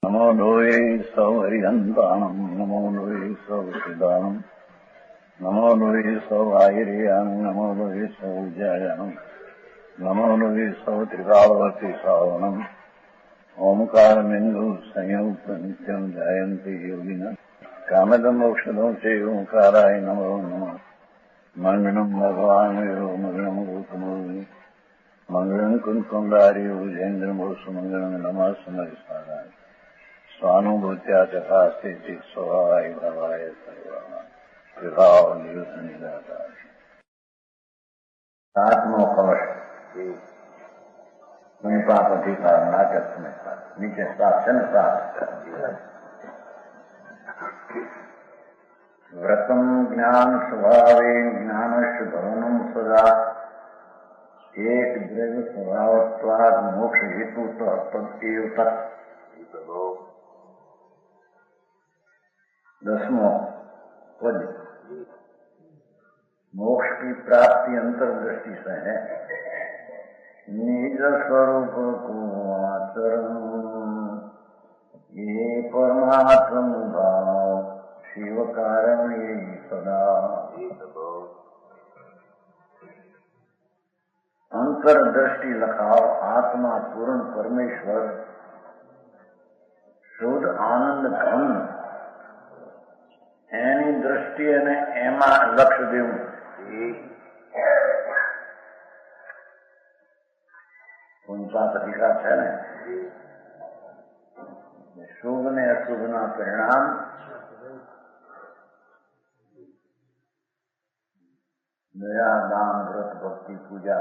नमो लोये सौहरिहन्ताणम् नमो लोये सौहृदानम् नमो लोये सौभागिर्यानम् नमो लोये सौविजयानम् नमो लोये सौत्रिकावती सावनम् ओंकारमिन्दु संयुक्त नित्यम् जायन्ति योगिनः कामदम् मोक्षदम् च ओंकाराय नमो नमः मङ्गलम् भगवान् वीरो मङ्गलम् रूपमोहि मङ्गलम् कुन्कुण्डारि भुजेन्द्रमोसुमङ्गलम् नमः समरिसाराय स्वानुभूत्या तथा स्थिति स्वभावाय भवाय सर्वभाव निदाता सातवां कवच पापति का नाटक में नीचे शासन प्राप्त व्रतम ज्ञान स्वभावे ज्ञान भवनम सदा एक द्रव्य स्वभावत्वाद मोक्ष हेतु तो तत्व तक। दसवां पद मोक्ष की प्राप्ति अंतर्दृष्टि से है। निज स्वरूप को आचरण ये परमात्म भाव शिव कारण ये सदा। अंतर्दृष्टि लखाव आत्मा पूर्ण परमेश्वर शुद्ध आनंद घन एनी दृष्टि ने एमा लक्ष्य देવું उनका तरीका है ने शुभ ने अशुभ ना परिणाम दया दान व्रत भक्ति पूजा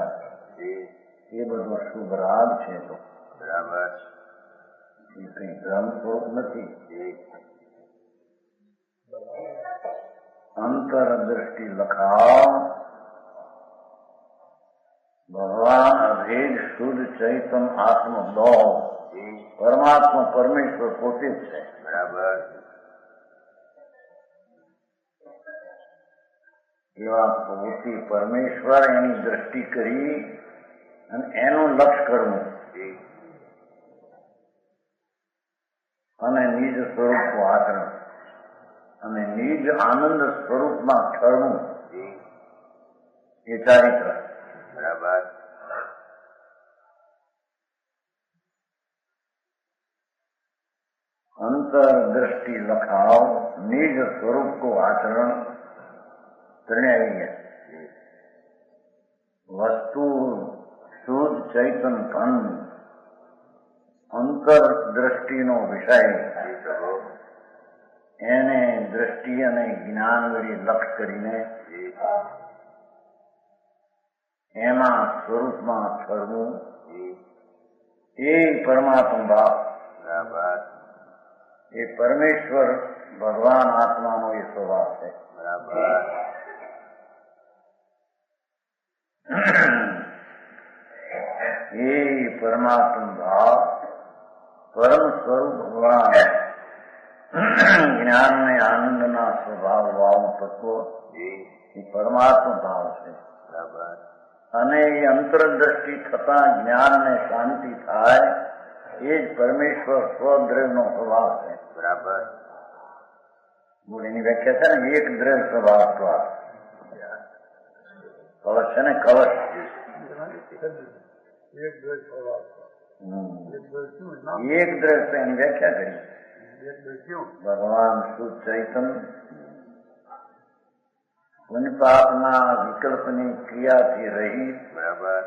ये બધું શુભ રાગ છે તો બરાબર એ કઈ ધર્મ સ્વરૂપ નથી। अंतरदृष्टि लखाओ भगवान अभेद शुद्ध चैतन्य आत्म दो परमात्मा परमेश्वर पोते છે बराबर। એવા પોતે પરમેશ્વર એની દ્રષ્ટિ કરી અને એનું લક્ષ્ય કરવું અને નિજ સ્વરૂપનું આચરણ અને નિજ આનંદ સ્વરૂપમાં ઠરવું એ ચારિત્ર બરાબર। अंतरदृष्टि लखाओ निज स्वरूप को आचरण त्रिणय वस्तु शुद्ध चैतन घन अंतरदृष्टि नो विषय એને દ્રષ્ટિ અને જ્ઞાન વળી લક્ષ કરીને એમાં સ્વરૂપમાં ઠરવું એ પરમાત્મા ભાવ બરાબર। એ પરમેશ્વર ભગવાન આત્માનો એ સ્વભાવ છે બરાબર। એ પરમાત્મા ભાવ પરમ સ્વરૂપ ભગવાન જ્ઞાન ને આનંદ ના સ્વભાવ ભાવ તત્વ એ પરમાત્મા ભાવ છે બરાબર। અને એ અંતરદ્રષ્ટિ થતા જ્ઞાન ને શાંતિ થાય એ જ પરમેશ્વર સ્વદ્રવ્ય નો સ્વભાવ છે બરાબર। એની વ્યાખ્યા છે ને એક દ્રવ્ય સ્વભાવ કવચ છે ને કવચ એક દ્રવ્ય એની વ્યાખ્યા કરી भगवान शुद्ध चैतन्य पुण्य पापना विकल्पनी क्रिया थी रही बराबर।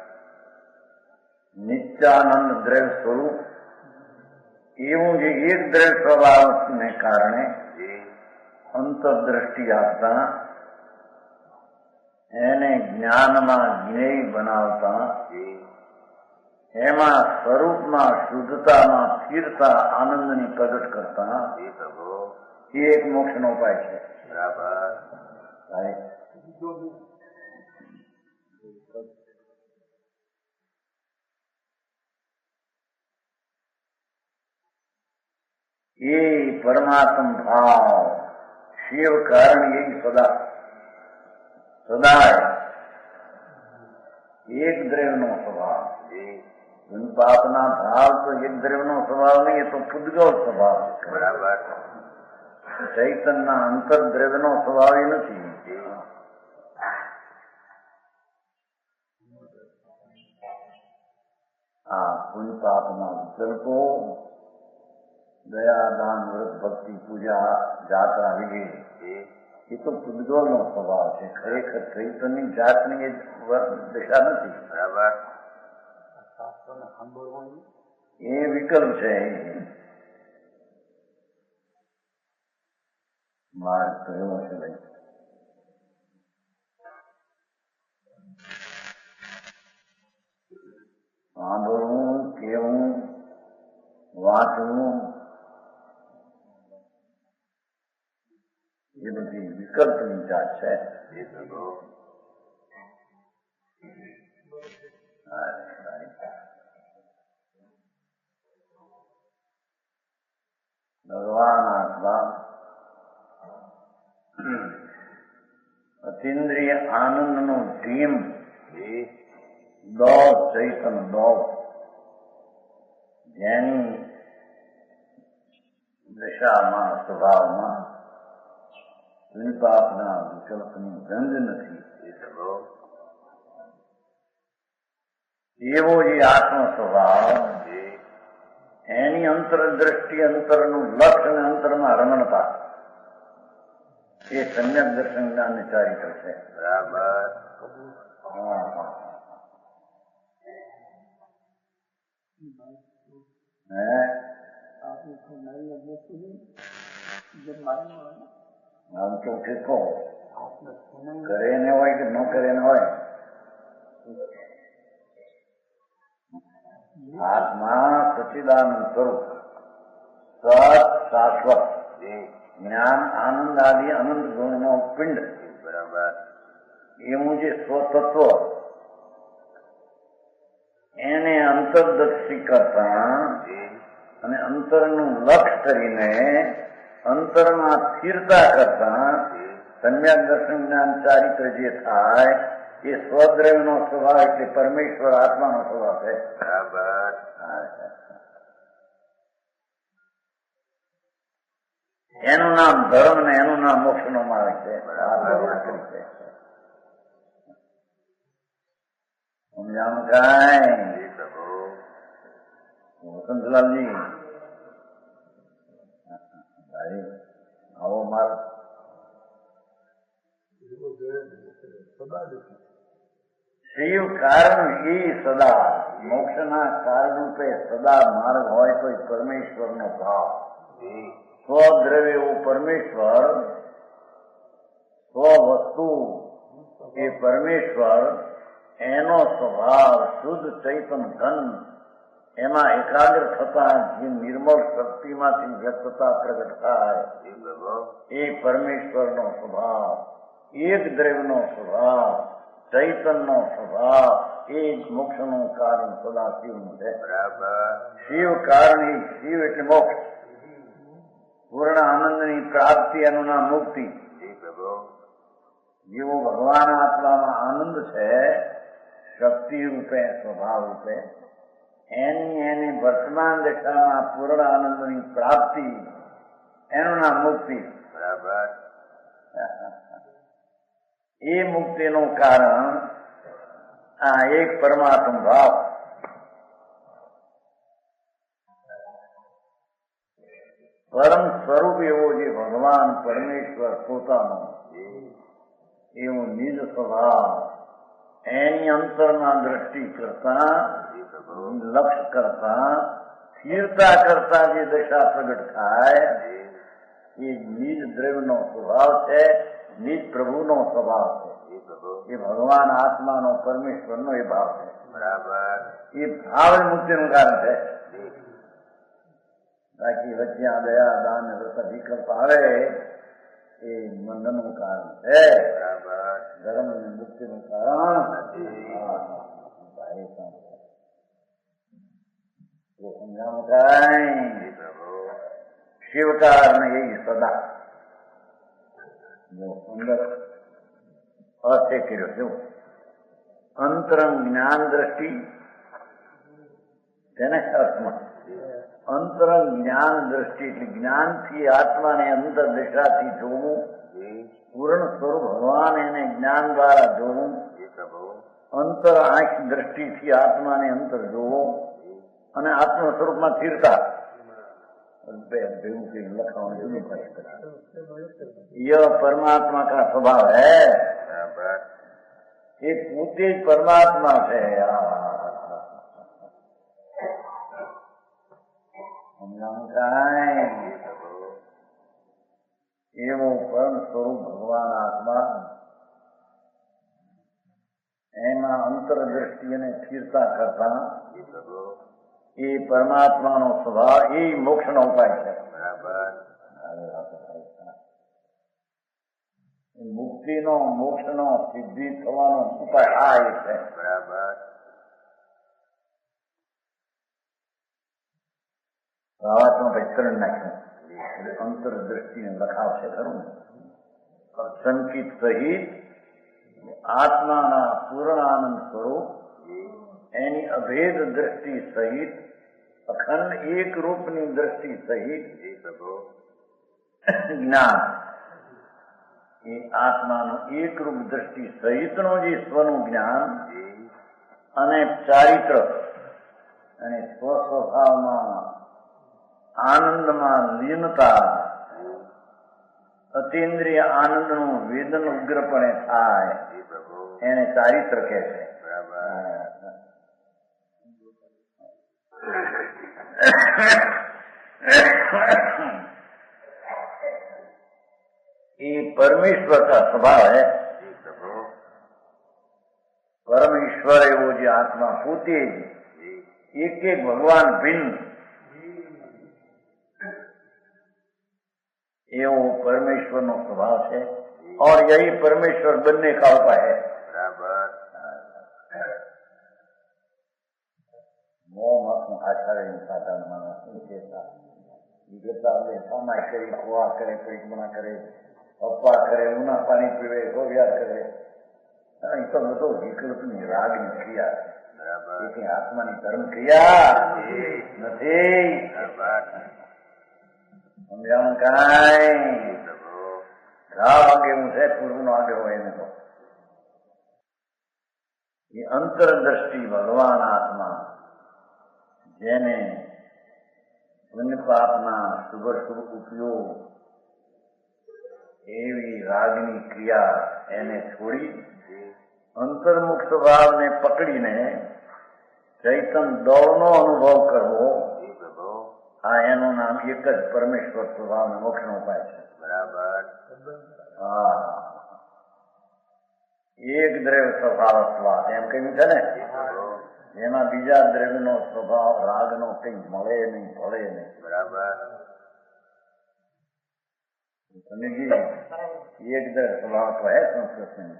नित्यानंद द्रव्य स्वरूप एवं जे एक द्रव्य स्वभाव ने कारणे अंतर्दृष्टि आपता एने ज्ञान में ज्ञेय बनावता एमा स्वरूप में शुद्धता में स्थिरता आनंद नी प्रगट करता ये एक मोक्ष नो उपाय है बराबर। ये परमात्म भाव शिव कारण यही सदा सदा एक द्रव्य नो स्वभाव પાપના ભાવ તો એક દ્રવ્યનો સ્વભાવ નહીં, એ તો પૂદગલ સ્વભાવ છે. બરાબર. ચૈતનના અંતર દ્રવ્યનો સ્વભાવ એ નથી. આ પુણ્ય પાપના વિકલ્પો દયા, દાન, વ્રત, ભક્તિ, પૂજા, જાત્રા વગેરે એ તો પૂદગલનો સ્વભાવ છે. ખરેખર ચૈતનની જાતની એ દિશા નથી. બરાબર. એ વિકલ્પ છે. માર્ગ તો એવો છે ભાઈ. સાંભળવું, કેવું, વાંચવું એ બધી વિકલ્પની જાત છે. ભગવાન આત્મા અતિન્દ્રિય આનંદનો ધીમ દોડ, ચૈતન દોડ, જેની દશામાં, સ્વભાવમાં પાપના વિકલ્પની ગંધ નથી, એવો જે આત્મ સ્વભાવ, એની અંતરદ્રષ્ટિ, અંતરનું લક્ષ અને અંતરમાં રમણતા, એ સમ્યક દર્શન જ્ઞાનની ચારિત્ર છે. બરાબર. આમ તો શીખો, કરે ને હોય કે ન કરે ને હોય, આત્મા સચ્ચિદાનંદ સ્વરૂપ, સત, શાશ્વત, જ્ઞાન, આનંદ આદિ અનંત ગુણનો પિંડ. બરાબર. એવું જે સ્વતત્વ, એને અંતર્દર્શી કરતા અને અંતરનું લક્ષ કરીને અંતરમાં સ્થિરતા કરતા સમ્યક દર્શન જ્ઞાન ચારિત્ર જે થાય એ સ્વદ્રવ્યનો સ્વભાવ, એટલે પરમેશ્વર આત્માનો સ્વભાવ છે. બરાબર. એનું નામ ધર્મ ને એનું નામ મોક્ષ નો માર્ગ છે. સમજાણું કાંઈ વસંતલાલજી? આવો માર્ગ શિવ કારણ એ સદા મોક્ષના કારણ રૂપે સદા માર્ગ હોય તો પરમેશ્વરનો ભાવ. સ્વદ્રવ્ય એવું પરમેશ્વર, સ્વવસ્તુ એ પરમેશ્વર, એનો સ્વભાવ શુદ્ધ ચૈતન ઘન, એમાં એકાગ્ર થતા જે નિર્મળ શક્તિમાંથી વ્યક્તતા પ્રગટ થાય એ પરમેશ્વરનો સ્વભાવ, એક દ્રવ્યનો સ્વભાવ, ચૈતનનો સ્વભાવ, એ જ મોક્ષનું કારણ સદા શિવનું છે. શિવ કારણ એ શિવ એટલે મોક્ષ, પૂર્ણ આનંદની પ્રાપ્તિ, એનું નામ મુક્તિ. જેવો ભગવાન આત્મામાં આનંદ છે, શક્તિ રૂપે, સ્વભાવ રૂપે, એની વર્તમાન દશામાં પૂર્ણ આનંદની પ્રાપ્તિ, એનું નામ મુક્તિ. બરાબર. એ મુક્તિનું કારણ આ એક પરમાત્મ ભાવ. પરમ સ્વરૂપ એવો જે ભગવાન પરમેશ્વર પોતાનો એવો નિજ સ્વભાવ, એની અંતરમાં દ્રષ્ટિ કરતા, લક્ષ્ય કરતા, સ્થિરતા કરતા જે દશા પ્રગટ થાય એ નિજ દ્રવ્યનો સ્વભાવ છે, નિજ પ્રભુનો સ્વભાવ છે. એ ભગવાન આત્માનો, પરમેશ્વરનો એ ભાવ છે. બરાબર. એ ભાવ મુક્તિનું કારણ છે. બાકી વચ્ચે આ દયા, દાન, વ્રત, વિકલ્પ આવે એ બંધનનું કારણ છે. ધર્મ અને મુક્તિનું કારણ સમજાવું કાંઈ? શિવ કારણ એ સદા જો અંદર અર્થે કર્યો, જો અંતરંગ જ્ઞાન દ્રષ્ટિ તેના અર્થમાં અંતરંગ જ્ઞાન દ્રષ્ટિ એટલે જ્ઞાનથી આત્માને અંતર દિશાથી જોવું, પૂર્ણ સ્વરૂપ ભગવાન એને જ્ઞાન દ્વારા જોવું, અંતર આંખ દ્રષ્ટિથી આત્માને અંતર જોવો અને આત્મ સ્વરૂપમાં સ્થિરતા लखनऊ जुनी यह परमात्मा का स्वभाव है। ये पूते परमात्मा से एवं परम स्वरूप भगवान आत्मा एमा अंतर दृष्टि ने स्थिरता करता ये परमात्मा नो स्वभाव ये मोक्ष नो उपाय है। मुक्ति नो मोक्ष नो सिद्धि थवानो उपाय आ है। भावात्मा वितरण नाख्યું अंतर दृष्टि ने लखाव से करूं संकित सहित आत्मा पूर्ण आनंद स्वरूप एनी अभेद दृष्टि सहित अखंड एक रूपनी दृष्टि सहित ज्ञान ये आत्मा एक रूप दृष्टि सहित नो जे स्वनु ज्ञान अने चारित्र अने स्वस्वभाव में आनंद में लीनता अतीन्द्रिय आनंद नु वेदन उग्रपणे थाय एने चारित्र कहे छे। ये परमेश्वर का स्वभाव है। परमेश्वर है वो जो आत्मा पोते एक एक भगवान भिन्न ये वो परमेश्वर नो स्वभाव है और यही परमेश्वर बनने का उपाय है। आचार्य साधन समाय करे खुआ करे परिक्रमा करे अप्पा करे ऊना पानी पीवे गोव्या करे तो બધો વિકલ્પની રાગની ક્રિયા છે આત્માની ધર્મ ક્રિયા નથી સમજાવું કાંઈ ઘાવ આગે હું છે પૂર્વનો આગે હોય એને તો ये अंतरदृष्टि भगवान आत्मा जेने पुण्य पापना शुभ शुभ उपयोग एवी रागनी क्रिया एने छोड़ी अंतर्मुख स्वभाव ने पकड़ी ने चैतन दौड़नो अनुभव करवो आ एनु नाम एक ज परमेश्वर स्वभाव ने मोक्ष नो उपाय छे। बराबर हाँ एक द्रव्य स्वभाव एम कह્યું છે ને જેમાં બીજા દ્રવ્યનો સ્વભાવ રાગનો કંઈ મળે નહીં ભળે નહીં। બરાબર સમજી एक द्रव्य स्वभाव तो है संस्कृत में।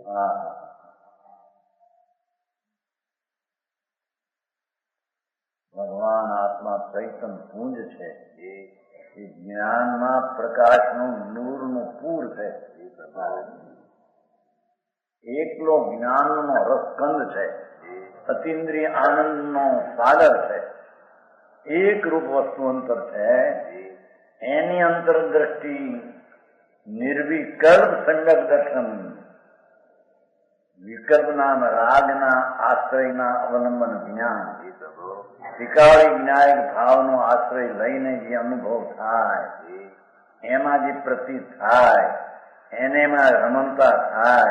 हाँ भगवान आत्मा चैतन पुंज है ज्ञान में प्रकाश नु नूर नु पूर है। एकलो ज्ञान नो रसकंद है अतीन्द्रिय आनंद नो सागर है एक रूप वस्तु अंतर है एनी अंतर दृष्टि निर्विकल्प संगत दर्शन विकल्प नाम रागना आश्रयना अवलंबन ज्ञान त्रिकाली न्यायिक भाव नो आश्रय लईने जे अनुभव थाय एमा जे प्रतीत थाय एने में रमणता थाय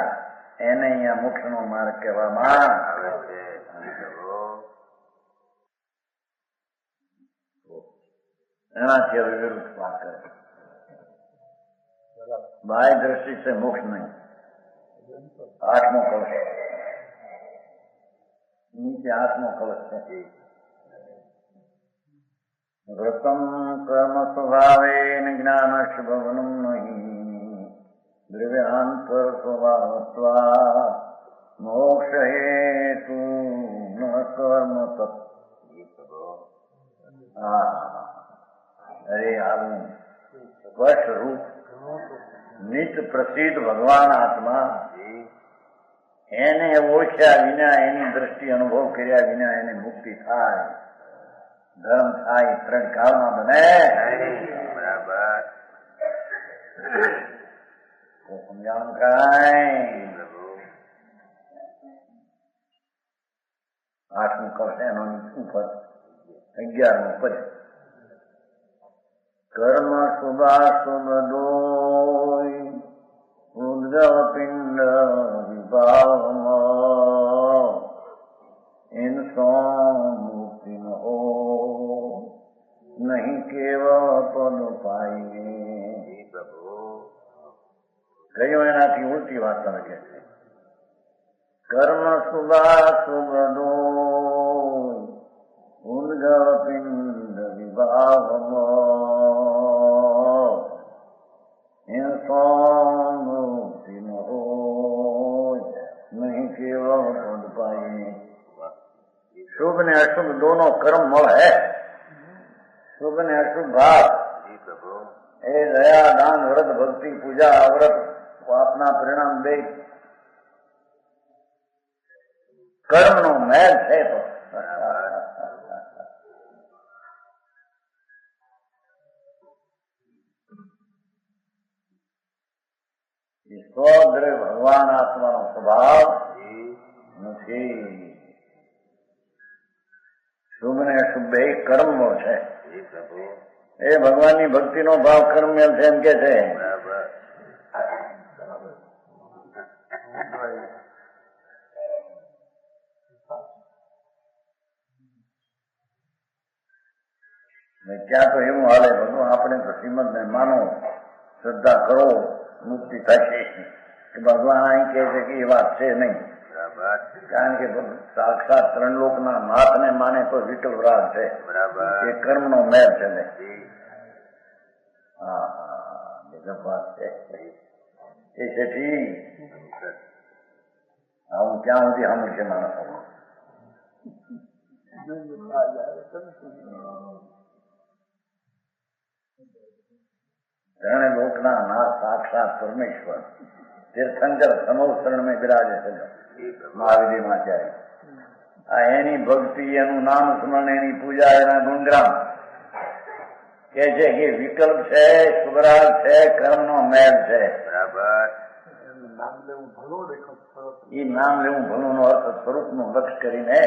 एने यहाँ मोक्ष नो मार्ग कहेवामां आवे छे। एनाथी हवे विरुद्ध बात करे बाह्य दृष्टि से मोक्ष नहीं। 8मो कलश नीचे 8मो कलश है व्रतम कर्म स्वभावेन ज्ञान शुभवनम नहीं द्रव्यांतर स्वभावत्वा मोक्ष हेतु न कर्म तत्। अरे आलू स्पष्ट रूप नित्य प्रसिद्ध भगवान आत्मा એને ઓળખ્યા વિના એની દ્રષ્ટિ અનુભવ કર્યા વિના એને મુક્તિ થાય, ધર્મ થાય, ત્રણ કાળમાં બને. બરાબર. તો સમજાણું કાંઈ? 8મું કરશે એનો ઉપર 11મું પદ. કર્મ શુભાશુભ દોય ઉદ્ગવ પિંડ વિભાવમાં ઇનસો મુક્તિ ન હો નહીં કેવળ પદ પાઈએ. ગયો એનાથી ઉલટી વાત તમે કે છે. કર્મ શુભાશુભ દોય ઉદ્ગવ પિંડ વિભાવમાં ઇનસો મુક્તિ ન હોય નહીં કેવળ પદ પાઈએ. શુભ ને અશુભ દોનો કર્મ મળે. શુભ ને અશુભ ભાવ એ દયા, દાન, વ્રત, ભક્તિ, પૂજા, વ્રત આપના પરિણામ બે કર્મનો મેલ છે. તો સ્વદ્રવ્ય ભગવાન આત્માનો સ્વભાવ નથી. શુભ ને અશુભ બે કર્મો છે. એ ભગવાનની ભક્તિનો ભાવ કર્મમેલ છે એમ કે છે. ત્યાં તો એવું હાલે બધું. આપણે તો શ્રીમદ ને માનો, શ્રદ્ધા કરો, મુક્તિ થશે. કે ભગવાન અહીં કહે છે કે એ વાત છે નહીં. કારણ કે સાક્ષાત ત્રણ લોકના નાથને માને તો વિકલ રાગ છે. એ કર્મનો મેળ છે ને. હા હા, બીજો વાત છે એ છે ઠીક. હું ક્યાં સુધી સાંભળ છે માણસો ત્રણે લોકના નાથ સાક્ષાત પરમેશ્વર તીર્થંકર સમોત્તરણ में બિરાજે છે મહાવિધિમાચાર્ય. આ એની ભક્તિ, એનું નામ સ્મરણ, એની પૂજા, એના ગુણગ્રામ કે છે કે વિકલ્પ છે, શુભરાગ છે, કર્મનો મેળ છે. બરાબર. એ નામ લેવું ભલું નો અર્થ સ્વરૂપનું લક્ષ કરીને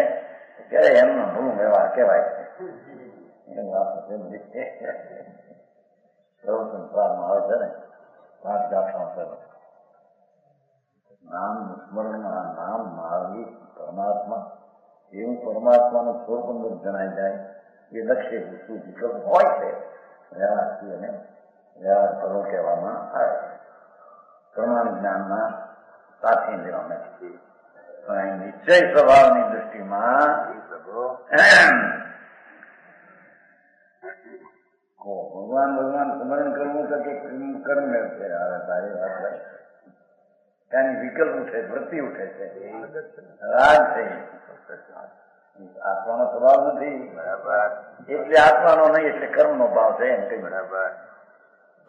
ક્યારે એમનો ભલું વ્યવહાર કહેવાય છે. સંસારમાં આવે છે ને 5 દાખલા નામ સ્મરણમાં નામ મહાવીર પરમાત્મા, એવું પરમાત્માનું સ્વરૂપ અંદર જણાઈ જાય એ લક્ષ્ય વસ્તુ વિકલ્પ હોય છે. વ્યવહારથી અને વ્યવહાર ભલો કહેવામાં આવે છે. પ્રમાણ જ્ઞાનના સાથે લેવા નથી. પણ નિશ્ચય સ્વભાવની દૃષ્ટિમાં ભગવાન ભગવાન સ્મરણ કરવું તો કે કર્મ છે. તારી વાત છે. ત્યાંની વિકલ્પ ઉઠે, વૃત્તિ ઉઠે છે, રાગ છે. આત્માનો સ્વભાવ નથી. બરાબર. એટલે આત્માનો નહીં, એટલે કર્મનો ભાવ છે એમ કઈ. બરાબર.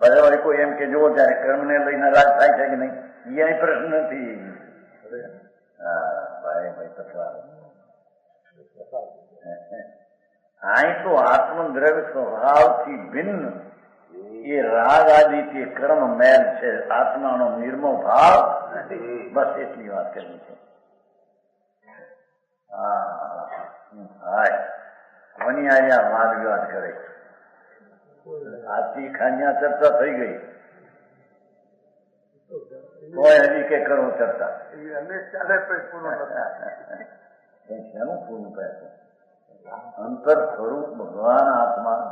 પછી કોઈ એમ કે જુઓ ત્યારે કર્મને લઈને રાગ થાય છે કે નહીં, એ પ્રશ્ન નથી. હા ભાઈ ભાઈ તકવાર અહીં તો આત્મદ્રવ્ય સ્વભાવથી ભિન્ન એ રાગ આદિથી કર્મ મેલ છે. આત્માનો નિર્મળ ભાવ નથી. બસ એટલી વાત કરવી છે. કોની અહીંયા વાદ વિવાદ કરે? આથી ખાન્યા ચર્ચા થઈ ગઈ કોઈ હજી કે કરો ચર્ચા શેનું પૂરું કહે છે? અંતર સ્વરૂપ ભગવાન આત્મા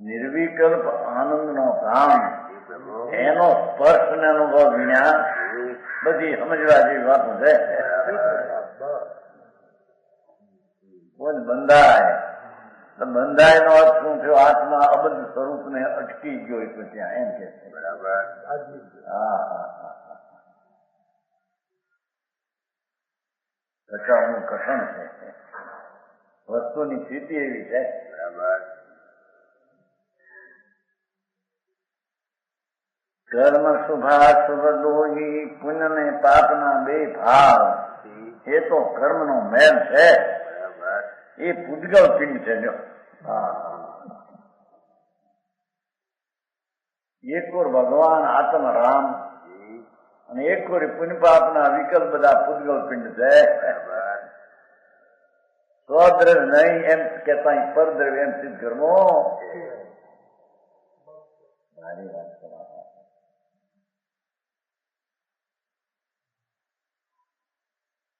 નિર્વિકલ્પ આનંદનો ધામ, એનો સ્પર્શ ને અનુભવ વિના બધી સમજવા જેવી વાતો છે. કોઈ બંધાય તો બંધાય નો અર્થ શું થયો? આત્મા અબદ્ધ સ્વરૂપ ને અટકી ગયો તો ત્યાં એમ કે છે. બરાબર. હા હા હા કચાવનું કથન છે. વસ્તુની સ્થિતિ એવી છે. બરાબર. કર્મ શુભાશુભ દોહી પુણ્ય ને પાપના બે ભાવ એ તો કર્મનો મેલ છે. એ પૂજગલ પિંડ છે. જો એક ઓર ભગવાન આત્મ રામ અને એક ઓર પુણ્ય પાપના વિકલ્પ બધા પૂજગલ પિંડ છે. સ્વદ્રવ્ય નહીં એમ કેતા પરદ્રવ્ય એમ સિદ્ધ કરવો. મારી વાત કરવા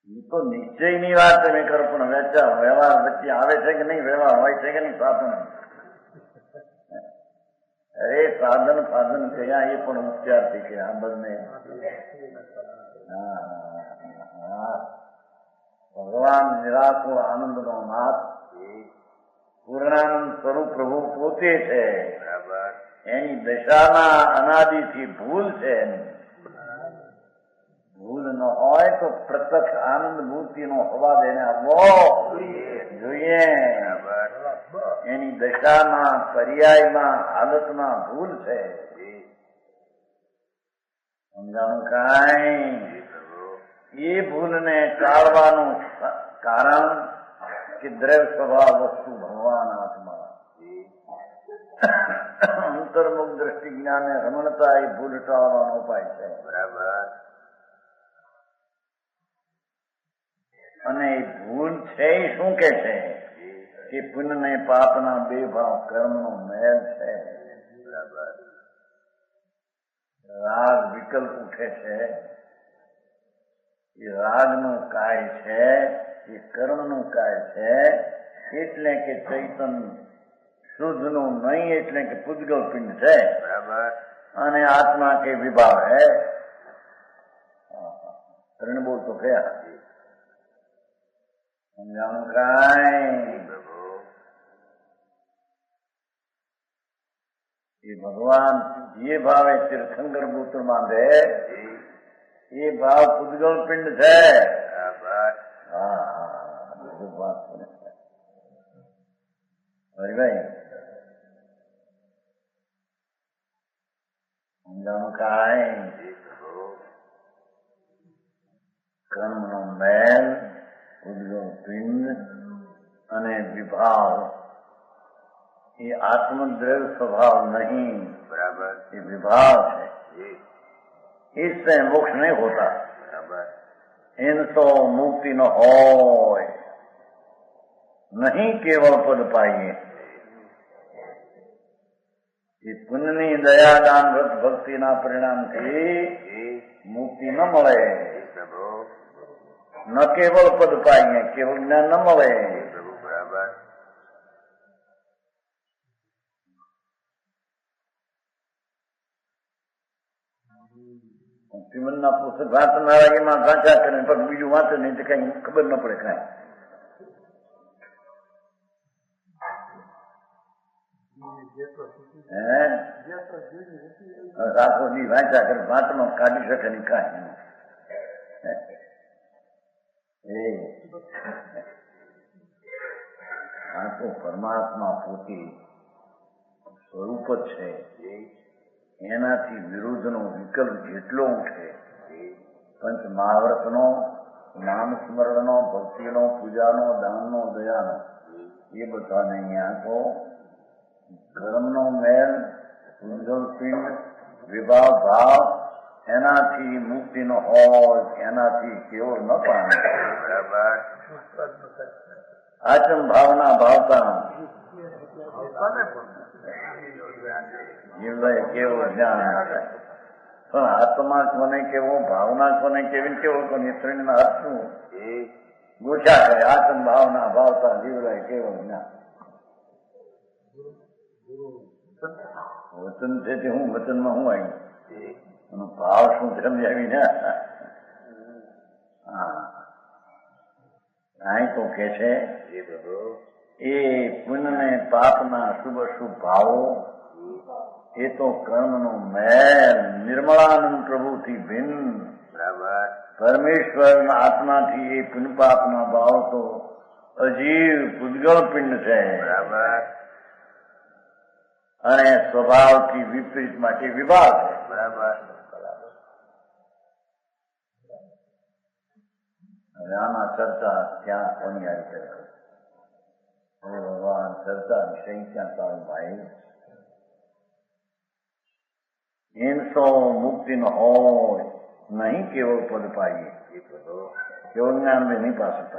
એ તો નિશ્ચયની વાત તમે કરો, પણ વ્યવહાર વચ્ચે આવે છે કે નહીં, વ્યવહાર હોય છે કે નહીં સાધન. અરે સાધન સાધન કયા એ પણ ઉપચારથી કે આ બંને ભગવાન નિરાકુળ આનંદનો નાથ પૂર્ણાનંદ સ્વરૂપ પ્રભુ પોતે છે. એની દશાના અનાદિથી ભૂલ છે. ભૂલ ન હોય તો પ્રત્યક્ષ આનંદ મૂર્તિ નો અવાજ એને આવવો જોઈએ. એની દશામાં પર્યાયમાં હાલતમાં ભૂલ છે. સમજાણું કાંઈ? એ ભૂલને ટાળવાનું કારણ કે દ્રવ્ય સ્વભાવ વસ્તુ ભગવાન આત્મા અંતર્મુખ દ્રષ્ટિ જ્ઞાને રમણતા એ ભૂલ ટાળવાનો ઉપાય છે. બરાબર. અને એ ભૂલ છે એ શું કે છે કે પુણ્ય ને પાપના બે ભાવ કર્મનો મેલ છે. રાગ વિકલ્પ ઉઠે છે. એ રાગનું કાય છે, એ કર્મનું કાય છે. એટલે કે ચૈતન શુદ્ધનું નહીં, એટલે કે પૂજગલ પિંડ છે. અને આત્મા કે વિભાવ હે. ત્રણ બોલ તો કયા સમજાણું કાંઈ? એ ભગવાન જે ભાવે તીર્થંકર પુત્ર બાંધે એ ભાવ પૂજગલ પિંડ છે. હરિભાઈ સમજાણું કાંઈ? કર્મનો મેલ પૂજગલ પિંડ અને વિભાવ એ આત્મદ્રવ્ય સ્વભાવ नहीं. बराबर. ये विभाव है. इससे मोक्ष नहीं होता. बराबर. इनसे मुक्ति न हो. नहीं केवल पद पाइए. ये पुण्यनी दया दान व्रत भक्ति ना परिणाम થી मुक्ति न મળે. न केवल पद पाइए, केवल ज्ञान न મળે. बराबर. શ્રીમદના પુસ્તક વાંચનારા એમાં વાંચા કરે, પણ બીજું વાંચે નહીં તો કઈ ખબર ન પડે કાંઈ. આખો દી વાંચા કરે, વાંચમાં કાઢી શકે નહીં કાંઈ. આ તો પરમાત્મા પોતે સ્વરૂપ જ છે. એનાથી વિરુદ્ધનો વિકલ્પ જેટલો ઉઠે, પંચ મહાવ્રતનો, નામ સ્મરણનો, ભક્તિનો, પૂજાનો, દાનનો, દયાનો, એ બધાને અહીંયા તો કર્મનો મેલ, પૂજગલ પિંડ, વિભાવ ભાવ એનાથી મુક્તિનો હોય, એનાથી કેવો ન પામે. આચમ ભાવના ભાવતા જીવભાઈ કેવો જ્ઞાન. પણ આત્મા કોને કેવો, ભાવના કોને કેવી, કેવો કોને ત્રણના અર્થ શું ગોઠા કરે. આત્મ ભાવના ભાવતા જીવભાઈ કેવો જ્ઞાન. વચન છે તે હું વચનમાં હું આવી ભાવ શું સમજાવી ને. અહીં તો કે છે એ પુણ્ય ને પાપના શુભ શુભ ભાવો એ તો કર્મનો મેલ નિર્મળાનંદ પ્રભુથી ભિન્ન. પરમેશ્વર આત્માથી એ પુણ્ય પાપના ભાવ તો અજીવ પૂજગલ પિંડ છે. અને સ્વભાવથી વિપરીત માટે વિભાગ છે. બરાબર. હવે આના ચર્ચા ક્યાં કોની આવી કરે? હે ભગવાન, ચર્ચા વિષય ક્યાં ચાલુ ભાઈ? એમસો મુક્તિ ન હોય નહીં કેવળ પદ પાઈએ. કેવળ જ્ઞાન में नहीं पा सकता.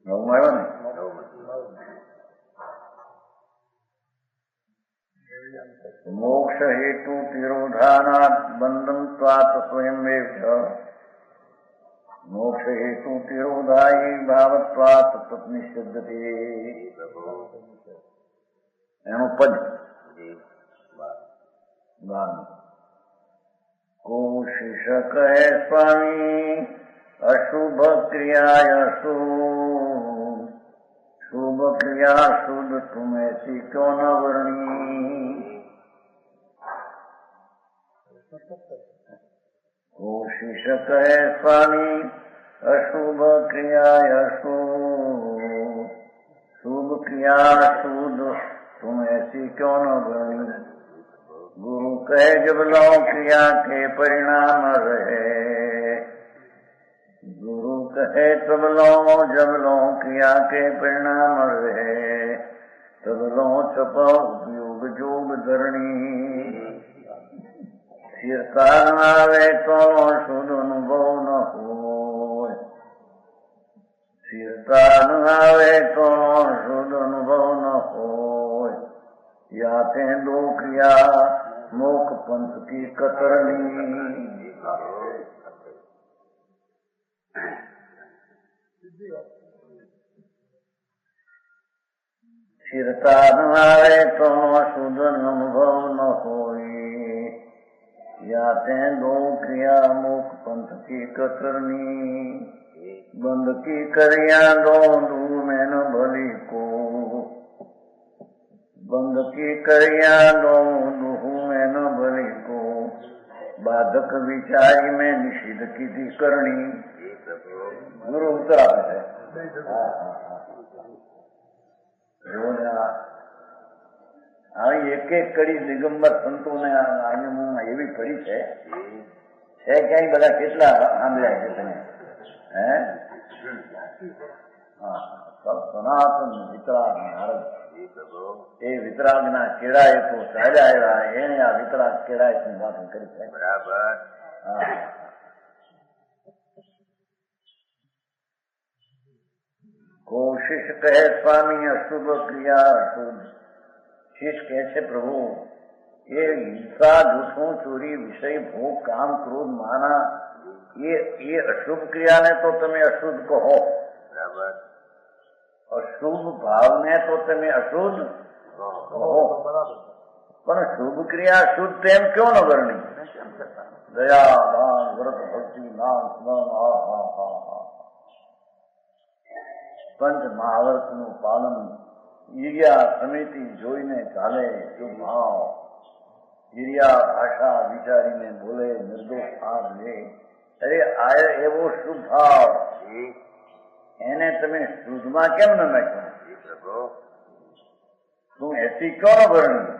નવમાં આવ્યો ને? मोक्ष हेतु तिरोधानात् बंधन त्वात् स्वयं मोक्ष हेतु तिरोधायी भावत्वात् तत्निषिद्धते. એનું પદ कोशिश कहे स्वामी अशुभ क्रियायसु शुभ क्रिया शुद्ध तुम ऐसी क्यों न वर्णी. कोशिश कहे स्वामी अशुभ क्रियायसु शुभ क्रिया शुद्ध तुम ऐसी क्यों न वर्णी. गुरु कहे जब लो क्रिया के परिणाम रहे. गुरु कहे तब लो जब लो क्रिया के परिणाम रहे. तब लो छपा उपयोग जोग धरणी. स्थिरता न आवे तो शुद्ध अनुभव न हो. स्थिरता न आवे तो शुद्ध अनुभव न हो. याते दो क्रिया मोक्ष पंथ की कतरनी. स्थिरता न आए तो शुद्ध अनुभव न होई. याते दो क्रिया मोक्ष पंथ की कतरनी. बंद की करिया दो दूर में न भली को. बंद की करिया दो दूहू में न भली को. बाधक विचारी में निषिद्ध की थी करणी. गुरु उत्तर આપે છે. આવી એક એક કડી દિગંબર સંતોને એવી પડી છે ક્યાંય બધા કેટલા સાંભળ્યા છે તમે? હે સનાતન વિતરાગ નારદ એ વિતરાગના કેળાએ તો ચાલ્યા આવ્યા. એને આ વિતરાગ કેળાએ વાત કરી છે. બરાબર. कोशिश कहे स्वामी अशुभ क्रिया अशुभ. शिष्य कहे छे प्रभु ये हिंसा झूठों चोरी विषय भोग काम क्रोध माना ये अशुभ क्रिया ने तो તમે અશુદ્ધ કહો. બરાબર. અશુભ ભાવ ને તો તમે અશુદ્ધ કહો. પણ શુભ ક્રિયા શુદ્ધ તેમ ક્यों ન વર્ણી. દયા દાન વ્રત ભક્તિ નામ સ્મરણ પંચ મહાવર્ત નું પાલન ઈર્યા સમિતિ જોઈને ચાલે. શુભ ભાવ ઈર્યા ભાષા વિચારીને બોલે નિર્દોષ ભાવ લે. અરે આ એવો શુભ ભાવ એને તમે શુદ્ધમાં કેમ ન નાખ્યો? તું એસી ક્યો ન ભરણી.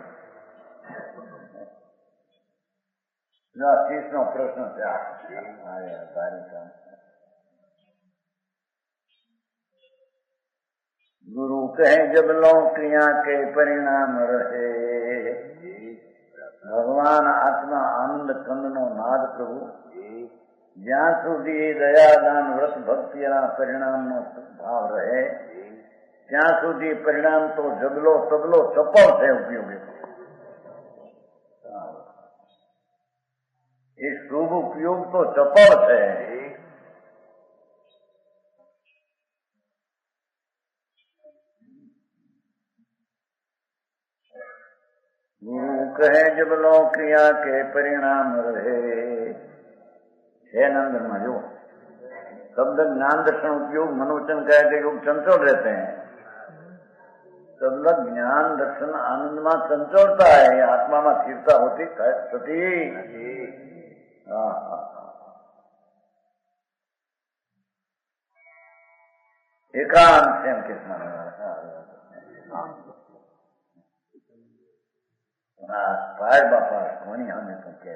શીશ નો પ્રશ્ન છે. गुरु कहे जब लो क्रिया के परिणाम रहे. भगवान आत्मा आनंद कंद नो नाद प्रभु જ્યાં સુધી દયાદાન વ્રત ભક્તિના પરિણામનો ભાવ રહે ત્યાં સુધી પરિણામ તો જબલો તબલો ચપળ છે ઉપયોગી. એ શુભ ઉપયોગ તો ચપળ છે. गुरु कहे जब लो क्रिया के परिणाम रहे. है नंदन में जो शब्द ज्ञान दर्शन उपयोग मनोवचन कहे के योग चंचल रहते हैं. शब्द ज्ञान दर्शन आनंद में चंचलता है. आत्मा में स्थिरता होती सती. एक એકાંત એમ કે ભાઈ બાપા કોની સામે તો કે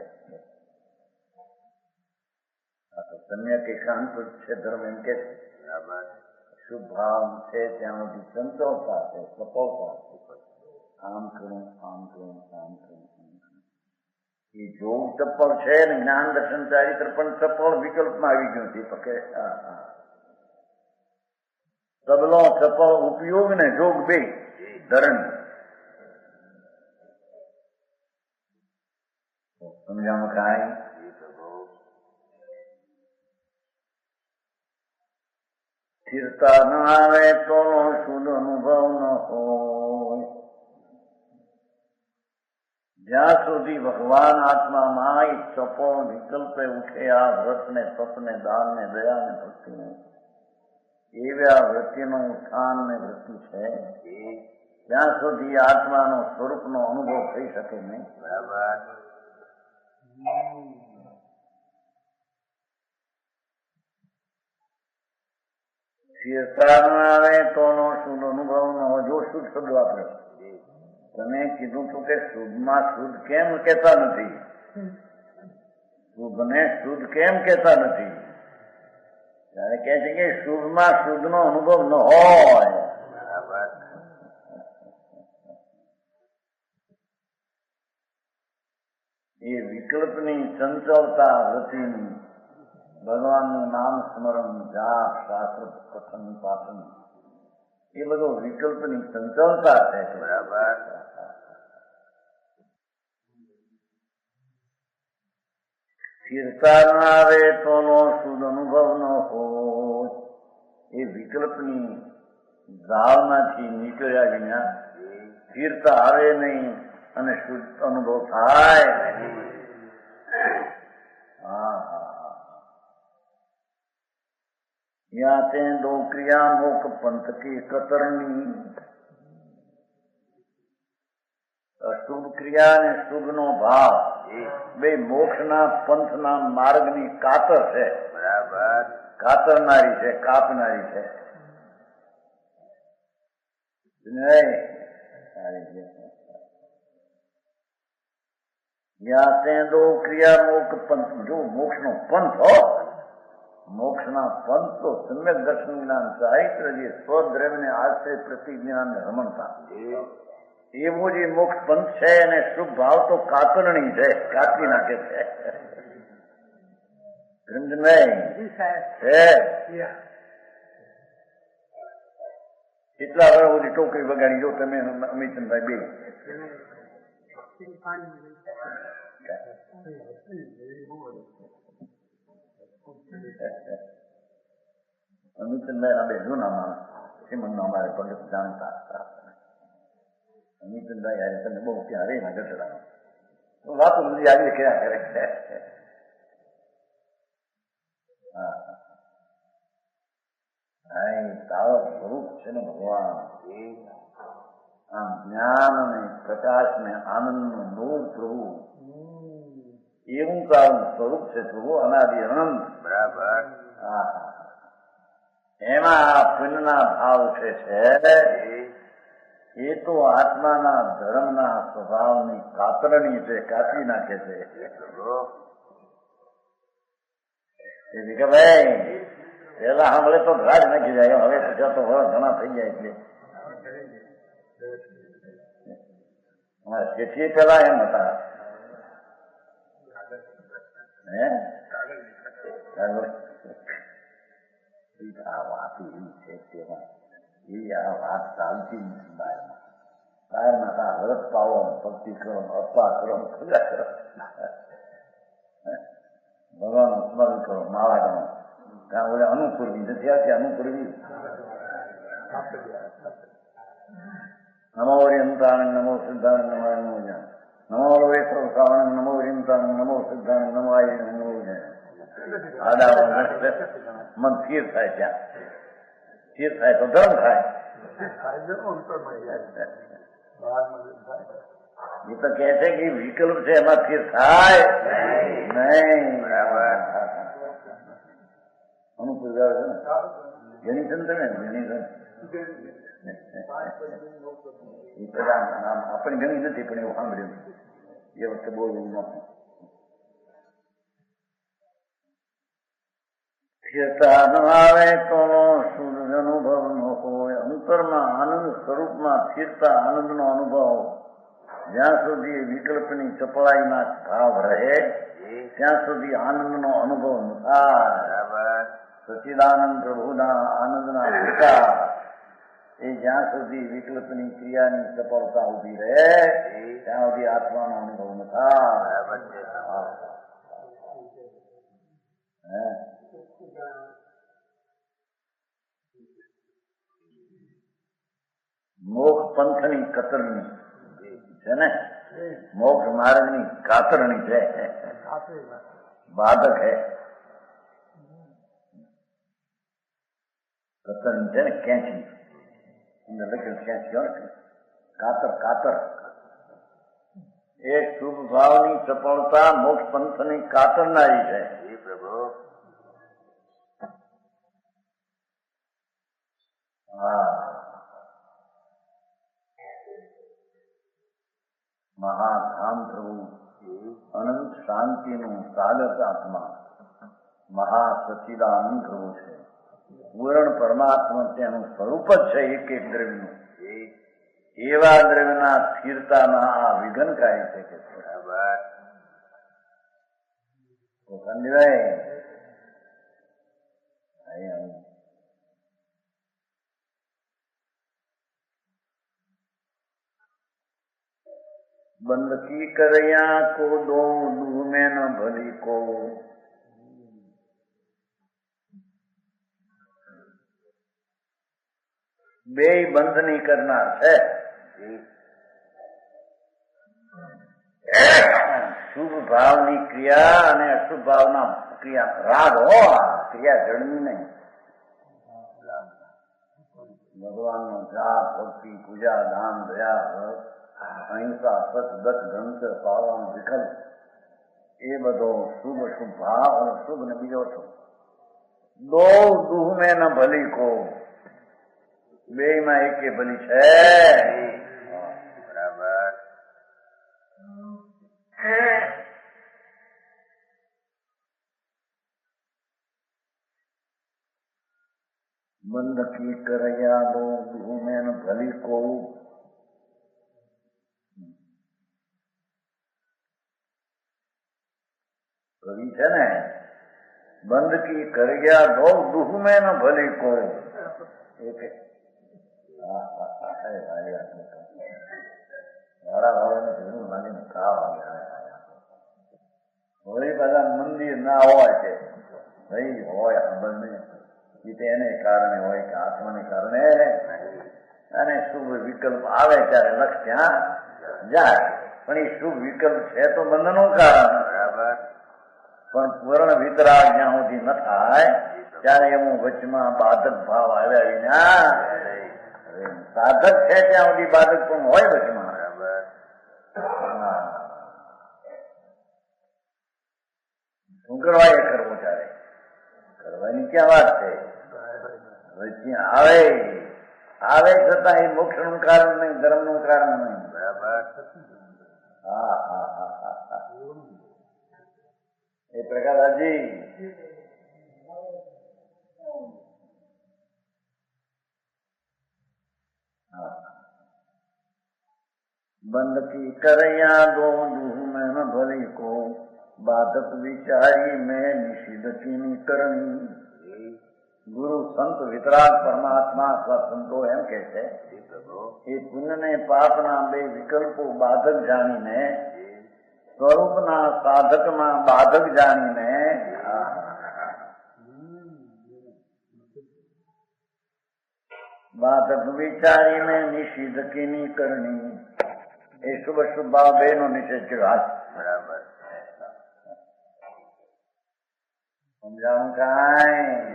સમ્યક એકાંત છે ધર્મ એમ કે શુભ ભાવ છે ત્યાં સુધી ચંચળતા છે, સફળતા છે. આમ કરું આમ કરું આમ કરું એ જોગ ચપ્પલ છે ને જ્ઞાન દર્શન ચારિત્ર પણ ચપ્પલ વિકલ્પમાં આવી ગયું છે. તો કે સબલો ચપ્પલ ઉપયોગ ને જોગ બે ધરણ સમજામાં કાંઈ સ્થિરતા ન આવે તો શુદ્ધ અનુભવ ન હોય. જ્યાં સુધી ભગવાન આત્મામાં એક ચપળ વિકલ્પે ઉઠે આ વ્રત ને તપ ને દાન ને દયા ને ભક્તિ ને એવા વૃત્તિનું ઉત્થાન ને વૃત્તિ છે ત્યાં સુધી આત્માનો સ્વરૂપનો અનુભવ થઈ શકે નહીં. સ્થિરતા ન આવે તો શુદ્ધ અનુભવ ન હોય. જો શુદ્ધ શબ્દ વાપરે તમે કીધું તું કે શુદ્ધમાં શુદ્ધ કેમ કેતા નથી, શુભ ને શુદ્ધ કેમ કેતા નથી? ત્યારે કે છે કે શુભમાં શુદ્ધ નો અનુભવ ન હોય. એ વિકલ્પની ચંચળતા વૃત્તિની ભગવાનનું નામ સ્મરણ જાપ શાસ્ત્ર પઠન પાઠન એ બધો વિકલ્પની ચંચળતા છે. બરાબર. સ્થિરતા ન આવે તો શુદ્ધ અનુભવ ન હોય. એ વિકલ્પની જાળમાંથી નીકળ્યા વિના સ્થિરતા આવે નહીં અને શુદ્ધ અનુભવ થાય. યા તે દો ક્રિયા મોક પંથ કી કતરણી. અશુભ ક્રિયા અને શુભ નો ભાવ બે મોક્ષના પંથના માર્ગની કાતર છે. બરાબર. કાતરનારી છે, કાપનારી છે. યા તે દો ક્રિયા મોક પંથ. જો મોક્ષ નો પંથ હો, મોક્ષના પંથ તો સમ્યક દર્શન જ્ઞાન ચારિત્ર જે સ્વદ્રવ્યને આશ્રય પ્રતિજ્ઞાન રમણતા એવો જે મોક્ષ પંથ છે અને શુભ ભાવ તો કાતરણી છે, કાપી નાખે છે. એટલા હવે બધી ટોકરી વગાડી જો તમે અમિતભાઈ બે અમિતભાઈ આ બે જૂના માણસ શ્રીમંતનો અમારે પંડિત જાણતા. અમિતભાઈ યારે તમે બહુ ત્યાં રે ના ગઢડા વાતો બધી આવી કર્યા કરે. તાવ સ્વરૂપ છે ને ભગવાન. આમ જ્ઞાન ને પ્રકાશ ને આનંદ નું નવું પ્રભુ એવું તારું સ્વરૂપ છે પ્રભુ અનાદિ અનંત. બરાબર. એમાં આ પુણ્યના ભાવ ઉઠે છે એ તો આત્માના ધર્મના સ્વભાવની કાતરણી છે, કાપી નાખે છે. કે ભાઈ પેલા સાંભળે તો રાજ નાખી જાય, હવે પછી તો ઘણા થઈ જાય. એટલે તેથી પેલા એમ હતા આ વાત એવી છે તેમાં એ આ વાત ચાલતી નથી બહારમાં. બહારમાં તા હરત પાવો, ભક્તિ કરો, અપા કરો, ખુદા કરો, ભગવાનનું સ્મરણ કરો, માળા ગણો. ત્યાં ઓલે અનુપૂર્વી નથી આવતી. અનુપૂર્વી નમો ઓરિયંતાણ નમો સિદ્ધાણ નમાય નમો જ્ઞાન નમો વેત્ર શ્રાવણ નમો ઓરિયંતાણ નમો સિદ્ધાણ નમાય નમો જ્ઞાન. મન સ્થિર થાય, ત્યાં સ્થિર થાય તો ધર્મ થાય. એ તો કે છે કે વિકલ્પ છે એમાં સ્થિર થાય નહીં. અનુકૂળ આવે છે ને ગણિત ને ગણિત એ બધા આપણે ગણી નથી પણ એવું સાંભળ્યું એ વખતે બહુ એવું નહોતું. સ્થિરતા ન આવે તો શુદ્ધ અનુભવ ન હોય. અંતરમાં આનંદ સ્વરૂપમાં સ્થિરતા આનંદનો અનુભવ જ્યાં સુધી વિકલ્પની ચપળાઈના ભાવ રહે ત્યાં સુધી આનંદનો અનુભવ ન થાય. સચ્ચિદાનંદ પ્રભુના આનંદના વિકાસ એ જ્યાં સુધી વિકલ્પની ક્રિયાની સફળતા ઉભી રહે ત્યાં સુધી આત્માનો અનુભવ ન થાય. મોક્ષ પંથની કતરણી છે ને, મોક્ષ માર્ગની કાતરણી છે, બાધક હે. કતરણી છે ને ખેંચી અંદર લખેલું ખેંચી કાતર કાતર એ શુભ ભાવની સફળતા મોક્ષ પંથની કાતરનારી છે. મહાધામ પ્રભુ અનંત શાંતિનું સાગર આત્મા મહા સચ્ચિદાનંદ પ્રભુ છે. પૂર્ણ પરમાત્મા તેનું સ્વરૂપ જ છે એક એક દ્રવ્યનું. એવા દ્રવ્યના સ્થિરતાના આ વિઘનકારી છે કે બંધ કી કરયા કો દો દૂહ મેં ન ભલી કો. બે બંધની કરનાર છે. શુભ ભાવની ક્રિયા અને અશુભ ભાવના ક્રિયા. રાગ હો ક્રિયા જળની નહીં. ભગવાનનો જાપ ભક્તિ પૂજા દાન દયા અહિંસા સત દત્ત ગ્રંથ પાવન વિકલ્પ એ બધો શુભ શુભ ભાવ અને શુભ ને બીજો શુભ. દો દુહ મેં ન ભલી કો. બે માં એકે ભલી છે. બરાબર. બંધ કી કરયા દો દુહ મેં ન ભલી કો. કવિ છે ને, બંધ કી કરયા દો દુહ મેં ન ભલી કો. મંદિર ના હોય છે ભાઈ હોય ખબર નહીં એને કારણે હોય કે આત્માને કારણે. અને શુભ વિકલ્પ આવે ત્યારે લક્ષ ત્યાં જાય. પણ એ શુભ વિકલ્પ છે તો બંધનું કારણ. બરાબર. પણ પૂર્ણ વિતરાગ જ્યાં સુધી ન થાય ત્યારે એનું વચમાં બાધક ભાવ આવ્યા વિના સાધક છે ત્યાં સુધી બાધક પણ હોય વચમાં. શું કરવા એ કરવું ત્યારે કરવાની ક્યાં વાત છે. વચ્ચે આવે આવે છતાં એ મોક્ષ નું કારણ નહીં, ધર્મ નું કારણ નહીં. બરાબર. હા હા હા હા હા. એ પ્રકારજી બંધ કી કરયા દો દુહ મેં ન ભલી કો. બાધક વિચારી મેં નિષિદ્ધ કીની કરણી. ગુરુ સંત વિતરાગ પરમાત્મા અથવા સંતો એમ કે છે એ પુણ્ય ને પાપના બે વિકલ્પો બાધક જાણીને સ્વરૂપના સાધકમાં બાધક જાણીને બાધક વિચારીને નિષિદ્ધ કીની કરણી. એ શુભ શુભ ભાવ બે નો નિષેધ કર્યો. બરાબર. સમજાવું કાંઈ?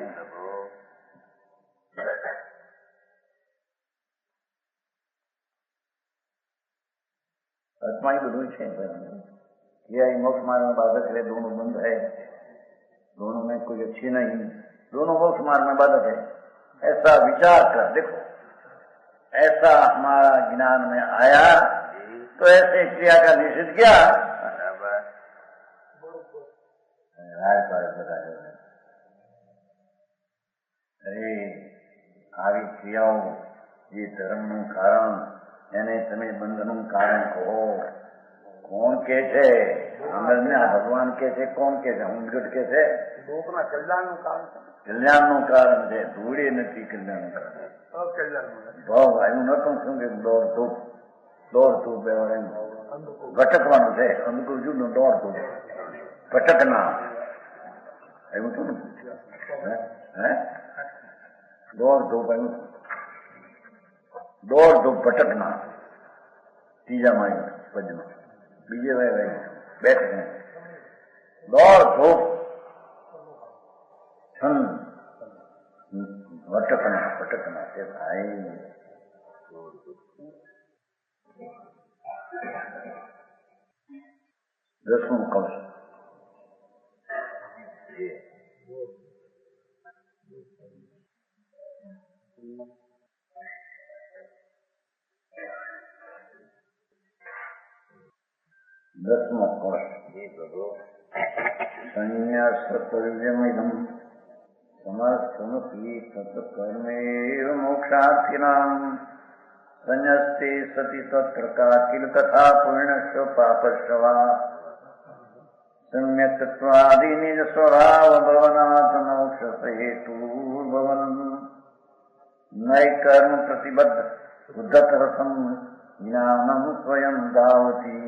अर्थमा ही બધું છે. ये मोक्ष मार्ग बाधक है, दोनों बंद है, दोनों में कोई अच्छी नहीं. दोनों मोक्ष मार्ग में बाधक है, ऐसा विचार कर देखो। ऐसा हमारा ज्ञान में आया तो ऐसे क्रिया का निषेध किया। अरे આવી ક્રિયાઓ જે ધર્મનું કારણ એને તમે બંધનનું કારણ કહો, કોણ કે છે? અંદરના ભગવાન કે છે, કોણ કે છે? ઉમગટ કે છે લોકના કલ્યાણનું કારણ છે. કલ્યાણનું કારણ છે, ધૂળે નથી કલ્યાણનું કારણ. ભાવ આવ્યું ન કહું છું કે દોડતું એમ ભટકવાનું છે. અનુકૂળ જુદું દોડતું ભટકના એવું છું ને. હે દોડતું આવ્યું, દોડતું ભટકના ત્રીજામાં આવ્યું પદમાં, બીજે ભાઈ બેઠક દોડતું ભટકના છે ભાઈ. દસમું કહું છું. દસમો કોષ સંન્યાસતર્વ્યમિદં સમસ્તમપી તત્કર્મેવ મોક્ષાર્થિનાં સંન્યસ્તે સતિ તત્ર કાચિલ તથા પૂર્ણસ્વ પાપસ્વ વા સમ્યક્ત્વાદિ નિજ સ્વભાવ ભવનાથ મોક્ષ હેતુર્ભવન નૈ કર્મ પ્રતિબદ્ધ શુદ્ધતરસમ જ્ઞાનમ સ્વયં ધાવતી.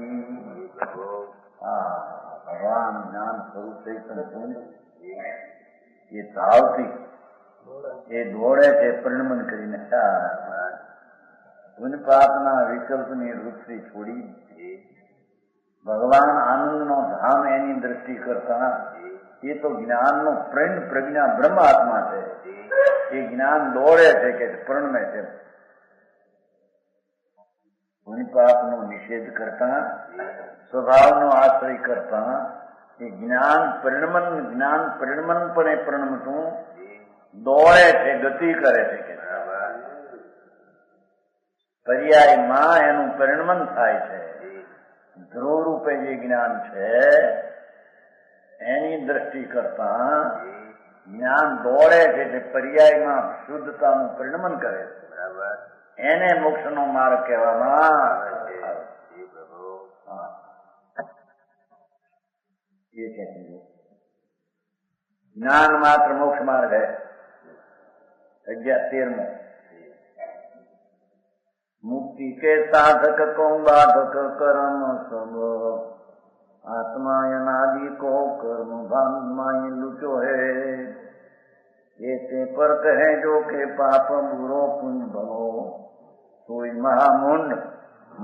ભગવાન જ્ઞાન સ્વરૂપ ચૈતન્ય એ ધાવતી, એ દોડે છે પરિણમન કરીને. પુણ્યપાપના વિકલ્પની વૃત્તિ છોડી ભગવાન આનંદનો ધામ એની દ્રષ્ટિ કરતા એ તો જ્ઞાનનો પ્રેમ પ્રજ્ઞા બ્રહ્મ આત્મા છે. એ જ્ઞાન દોડે છે કે પરણમે છે. પુણ્યપાપનો નિષેધ કરતા, સ્વભાવનો આશ્રય કરતા એ જ્ઞાન પરિણમન પણ પરિણમતું દોડે છે, ગતિ કરે છે કે પર્યાયમાં એનું પરિણમન થાય છે. ધ્રુવ રૂપે જે જ્ઞાન છે એની દ્રષ્ટિ કરતા જ્ઞાન દોડે છે તે પર્યાયમાં શુદ્ધતાનું પરિણમન કરે છે. એને મોક્ષનો માર્ગ કહેવામાં ये कहते हैं ज्ञान मात्र मोक्ष मार्ग है. 13 मुक्ति के साधक को बाधक कर्म सब आत्मा अनादि को कर्म भान माय लुचो है. ऐसे पर कहे जो के पाप बुरो पुण्य भलो सोई महामुंड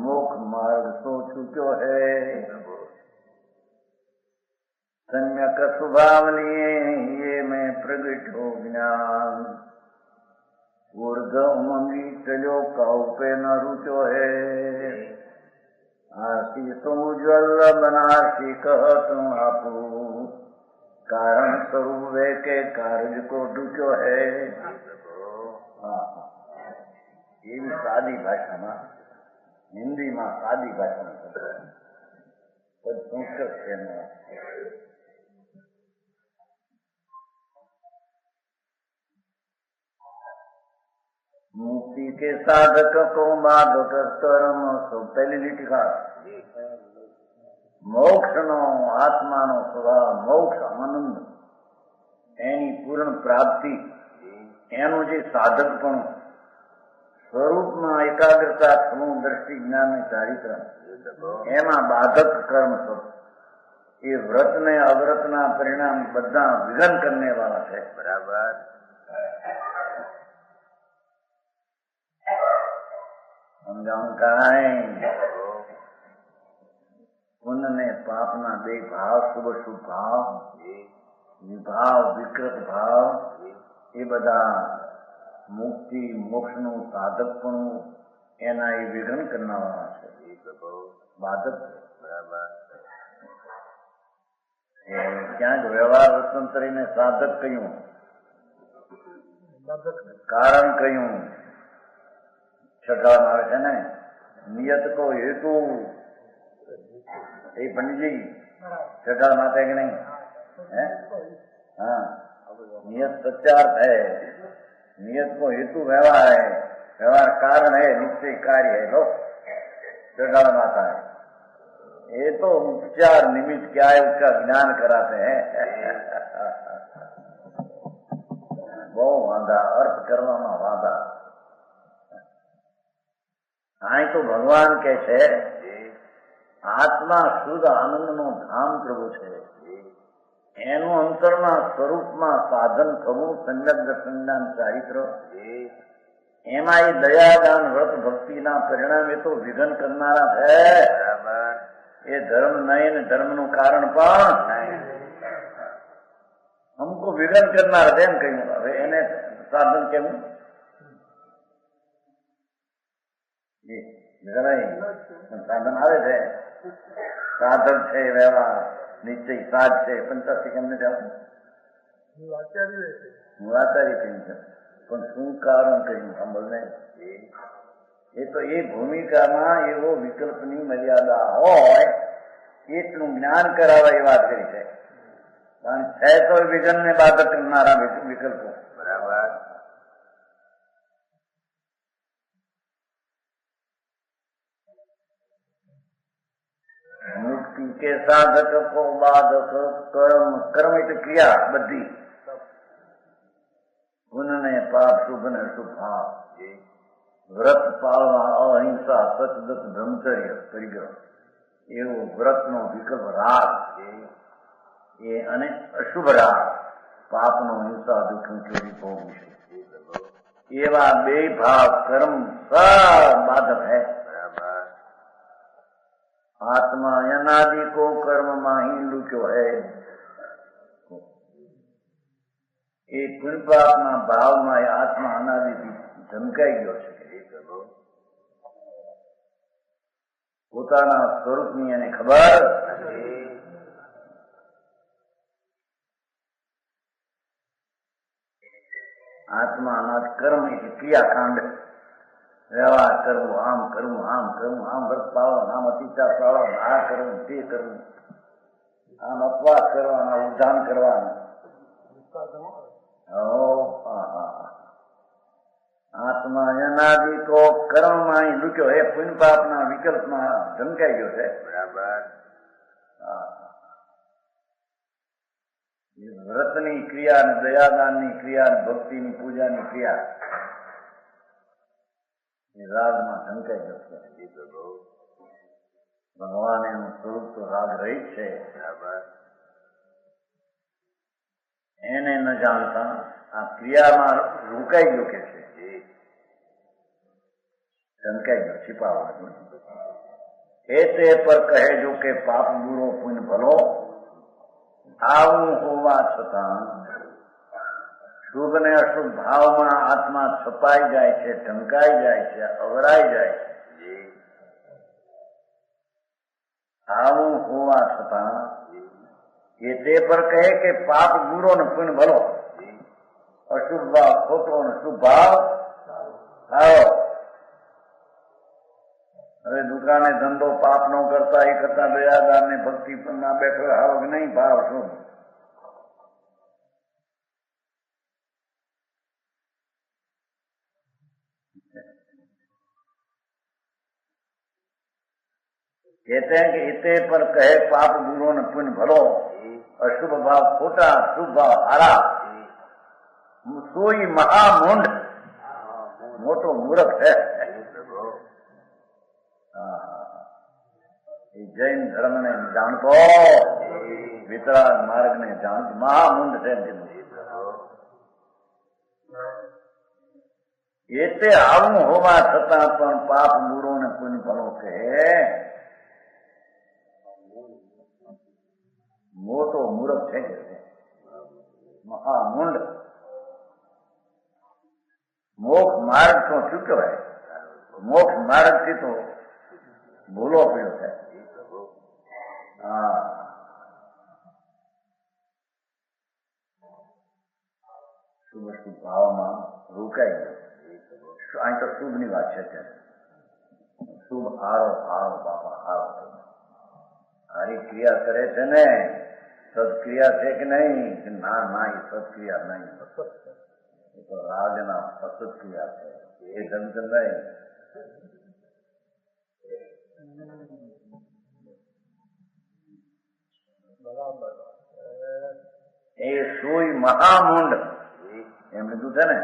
मोक्ष मार्ग सो चुक्यो है. सम्यक स्वभाव लिए ये मैं प्रगट हो ज्ञान ऊर्ध उमंगी चलो काउ पे न रुचो है. आरसी समुज्वल बनारसी कह तुम आपू कारण स्वरूप वे के कार्य को डूचो है. ये भी सादी भाषा में, हिंदी में सादी भाषा में संस्कृत है. मुक्ति के साधक को बाधक कर्म सो पहली લીટી મોક્ષનો આત્માનો સ્વભાવ, મોક્ષ આનંદ, એની પૂર્ણ પ્રાપ્તિ, એનું જે સાધકપણું, સ્વરૂપમાં એકાગ્રતા, સમૂહ દ્રષ્ટિ, જ્ઞાન ને ચારિત્ર, એમાં બાધક કર્મ સબ એ વ્રત ને અવ્રતના પરિણામ બધા વિઘન કરને વાળા છે. બરાબર. સમજાવું કાંઈ પુण्य ने पापना બે ભાવ, શુભ શુભ ભાવ, વિભાવ, વિકૃત ભાવ, એ બધા મુક્તિ મોક્ષનું સાધકપણું એના એ વિઘન કરનારા છે, બાધક. બરાબર. ક્યાંક વ્યવહાર રસંતરીને સાધક કહ્યું કારણ કહ્યું છઠ્ઠામાં આવે છે ને, નિયત કો હેતુ એ પંડિતજી છઠ્ઠામાં છે કે નહીં? हाँ, नियत सत्यार्थ है, नियत को हेतु व्यवहार है, व्यवहार कारण है, निश्चय कार्य है। लो चढ़ाव माता है, ये तो उपचार निमित्त क्या है उसका ज्ञान कराते हैं। वो वादा अर्थ करवाना वादा आई तो भगवान के छे आत्मा शुद्ध आनंद नो धाम प्रभु छे। એનું અંતરના સ્વરૂપમાં સાધન થવું સમ્યક દર્શનના ચારિત્ર, એમાં એ દયાદાન વ્રત ભક્તિના પરિણામે તો વિઘન કરનારા છે। એ ધર્મ નહીં ને ધર્મનું કારણ પણ અમુક વિઘન કરનાર છે એમ કહ્યું। હવે એને સાધન કેવું? સાધન આવે છે, સાધન છે વ્યવહાર નિશ્ચય સાજ છે, પંચાસી કેમને જાવ મુલાકારી કહ્યું છે, પણ શું કારણ કહ્યું સાંભળને? એ તો એ ભૂમિકામાં એવો વિકલ્પની મર્યાદા હોય એટલું જ્ઞાન કરાવવા એ વાત કરી છે, કારણ છે તો વિઘનને બાધક કરનારા વિકલ્પો। બરાબર। मुक्ति के साधक को बाधक कर्म, कर्म એટલે ક્રિયા બધી, પુણ્ય પાપ શુભ ને અશુભ ભાવ, વ્રત પાળવા અહિંસા સતત બ્રહ્મચર્ય પરિગ્રહ, એવું વ્રતનો વિકલ્પ રાગ એ, અને અશુભ રાગ પાપનો હિંસા દુઃખ ચોરી ભોગવું છે, એવા બે ભાવ કર્મ सब बाधक है। आत्मा अनादि को कर्म माही लुक्यो है, એ પુણ્ય પાપના ભાવમાં આત્મા અનાદિથી ઝંકાઈ ગયો છે। પોતાના સ્વરૂપની એને ખબર આત્મા અનાદ કર્મ એટલે ક્રિયાકાંડ, વ્યવહાર કરવું, આમ કરવું, આમ કરવું, આમ વ્રત પાળવાનું, આમ અતિચાર પાળવાનું, આ કરવું, તે કરવું, આમ અપવાસ કરવાના, ઉદ્ધાન કરવાનું। આત્મા અનાદિ કો કર્મમાં લૂક્યો એ પુણ્ય પાપના વિકલ્પમાં ઢંકાઈ ગયો છે। બરાબર। વ્રતની ક્રિયા, દયાદાનની ક્રિયા, ભક્તિની પૂજાની ક્રિયા રાગમાં ઢંકાઈ ગયો છે। ભગવાન એનું સ્વરૂપ તો રાગ રહિત છે, એને ન જાણતા આ ક્રિયામાં રોકાઈ ગયો કે છે, ઢંકાઈ ગયો, छिपावा। ऐसे पर कहे जो के पाप बुरो पुण्य भलो, આવું હોવા છતાં શુભ ને અશુભ ભાવમાં આત્મા છપાઈ જાય છે, ઢંકાઈ જાય છે, અવરાઈ જાય છે। આવું હોવા છતાં એ તે પર કહે કે પાપ બુરો ને પુણ્ય ભલો, અશુભ ભાવ ખોટો ને શુભ ભાવ સારો। હવે દુકાને ધંધો પાપ નો કરતા એ કરતા દયાદાન ને ભક્તિ ના બેઠો આવક નહીં, ભાવ શું? कहते हैं कि इते पर कहे पाप बुरो न पुण्य भलो, अशुभ भाव खोटा, शुभ भाव हारा, सोई महामूंड मोटो मूर्ख है। जैन धर्म ने जाणतो, वितराग मार्ग ने जाणतो, महामूंड है। एते आवुं होवा छतां पण पाप बुरो ने पुण्य भलो कहे, मोटो मूर्ख है, महामूंड। मोक्ष मार्ग तो चूक्यो है, मोक्ष मार्ग थी तो भूलो पड़ो है। शुभ शुभ भाव में રોકાઈ ગયો. અહીં તો શુભની વાત છે ત્યારે. શુભ હારો હારો બાપા હારો. હારી ક્રિયા કરે છે ને, સદક્રિયા છે કે નહીં? ના ના, એ સદક્રિયા નહીં, એ તો રાજના અસત્ક્રિયા છે. એ ધંધ નહીં. એ સોઈ મહામૂંડ એમ લીધું છે ને.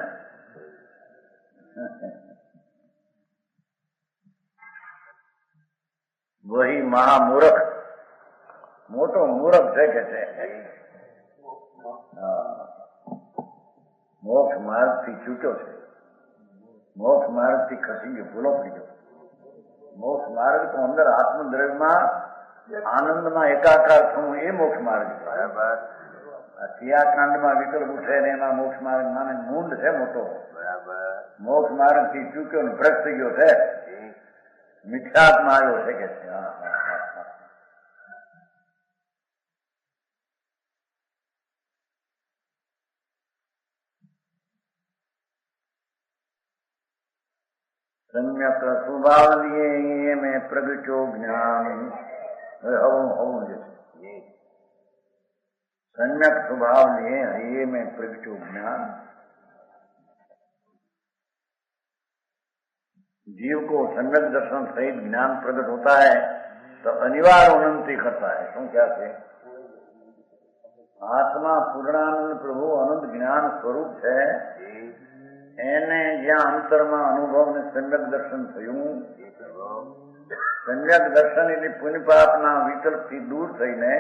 વહી મહામૂર્ખ, મોટો મૂર્ખ છે કે છે. મોક્ષ માર્ગ થી છૂટ્યો છે, મોક્ષ માર્ગ થી ખસી ગયો, ભૂલો પડી ગયો. મોક્ષ માર્ગ તો અંદર આત્મદ્રવ્યમાં આનંદમાં એકાકાર થવું, એ મોક્ષ માર્ગ છે. બરાબર. ક્રિયાકાંડમાં વિકલ્પ ઉઠે ને એમાં મોક્ષ માર્ગ માને મૂંડ છે મોટો. બરાબર. મોક્ષ માર્ગ થી ચૂક્યો ને ભ્રષ્ટ થઈ ગયો છે, મિથ્યાત્મા આવ્યો છે કે છે. सम्यक स्वभाव लिए में प्रगटो ज्ञान. हवं જે છે सम्यक स्वभाव लिए ये में प्रगटो ज्ञान. जीव को सम्यक दर्शन सहित ज्ञान प्रकट होता है तो अनिवार्य उन्नति करता है. શું क्या છે? આત્મા પૂર્ણાનંદ પ્રભુ અનંત જ્ઞાન સ્વરૂપ છે. એને જ્યાં અંતરમાં અનુભવ ને સમ્યક દર્શન થયું, સમ્યક દર્શન એટલે પુણ્ય પાપના વિકલ્પથી દૂર થઈને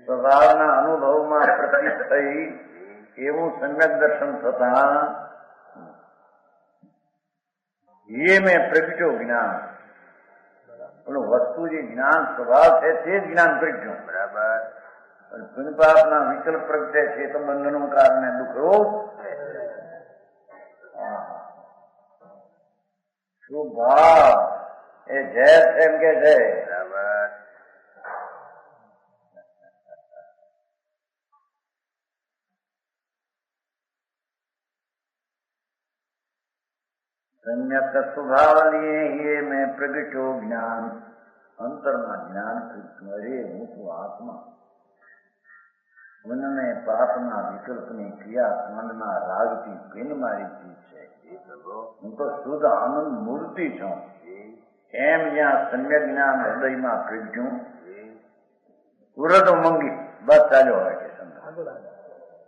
સ્વભાવના અનુભવમાં પ્રતીત થઈ એવું સમ્યક દર્શન થતા એ મેં પ્રગટ્યો જ્ઞાન. પેલું વસ્તુ જે જ્ઞાન સ્વભાવ છે તે જ જ્ઞાન પ્રગટ્યું. બરાબર. પુણ્ય પાપના વિકલ્પ પ્રગટે છે તો બંધનો કારણે દુઃખરૂપ. શું ભાવ એ ઝેર છે એમ કે છે. બરાબર. सम्यक स्वभाव लिए ये मैं प्रगटो ज्ञान. अंतरमा ज्ञान अरे હું તો આત્મા મનને પાપના વિકલ્પની ક્રિયા મનના રાગથી ભિન્ન મારી ચીજ છે. હું તો શુદ્ધ આનંદ મૂર્તિ છું એમ જ્યાં સમ્યક જ્ઞાન હૃદયમાં પ્રગટ્યું. ઉરદ ઉમંગી બસ ચાલ્યો હોય કે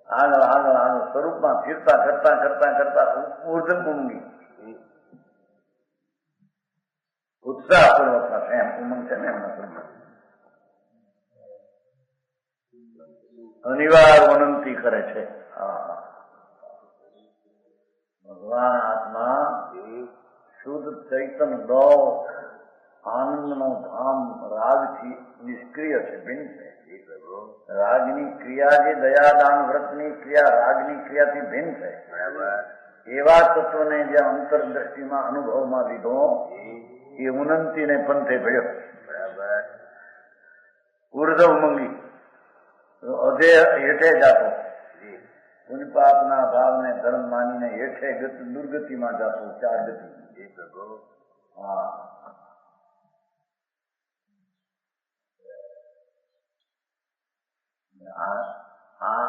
આગળ આગળ આગળ સ્વરૂપમાં ફીરતા કરતા કરતા કરતા ઉર્ધ ઉમંગી ઉત્સાહપૂર્વક એમ ઉમંગ છે ને એમના અનિવાર્ય વિનંતી કરે છે. ભગવાન આત્મા શુદ્ધ ચૈતન દો આનંદનો ધામ રાગથી નિષ્ક્રિય છે, ભિન્ન છે. રાગની ક્રિયા જે દયાદાન વ્રતની ક્રિયા રાગની ક્રિયાથી ભિન્ન છે. એવા તત્વને જે અંતરદ્રષ્ટિમાં અનુભવમાં લીધો એ ઉન્નતિને પંથે ભળ્યો. બરાબર. ઉર્ધ ઉમંગી અધે હેઠે જાતો, પુણ્ય પાપના ભાવને ધર્મ માનીને હેઠે દુર્ગતિમાં જાતો, ચાર ગતિ. હા.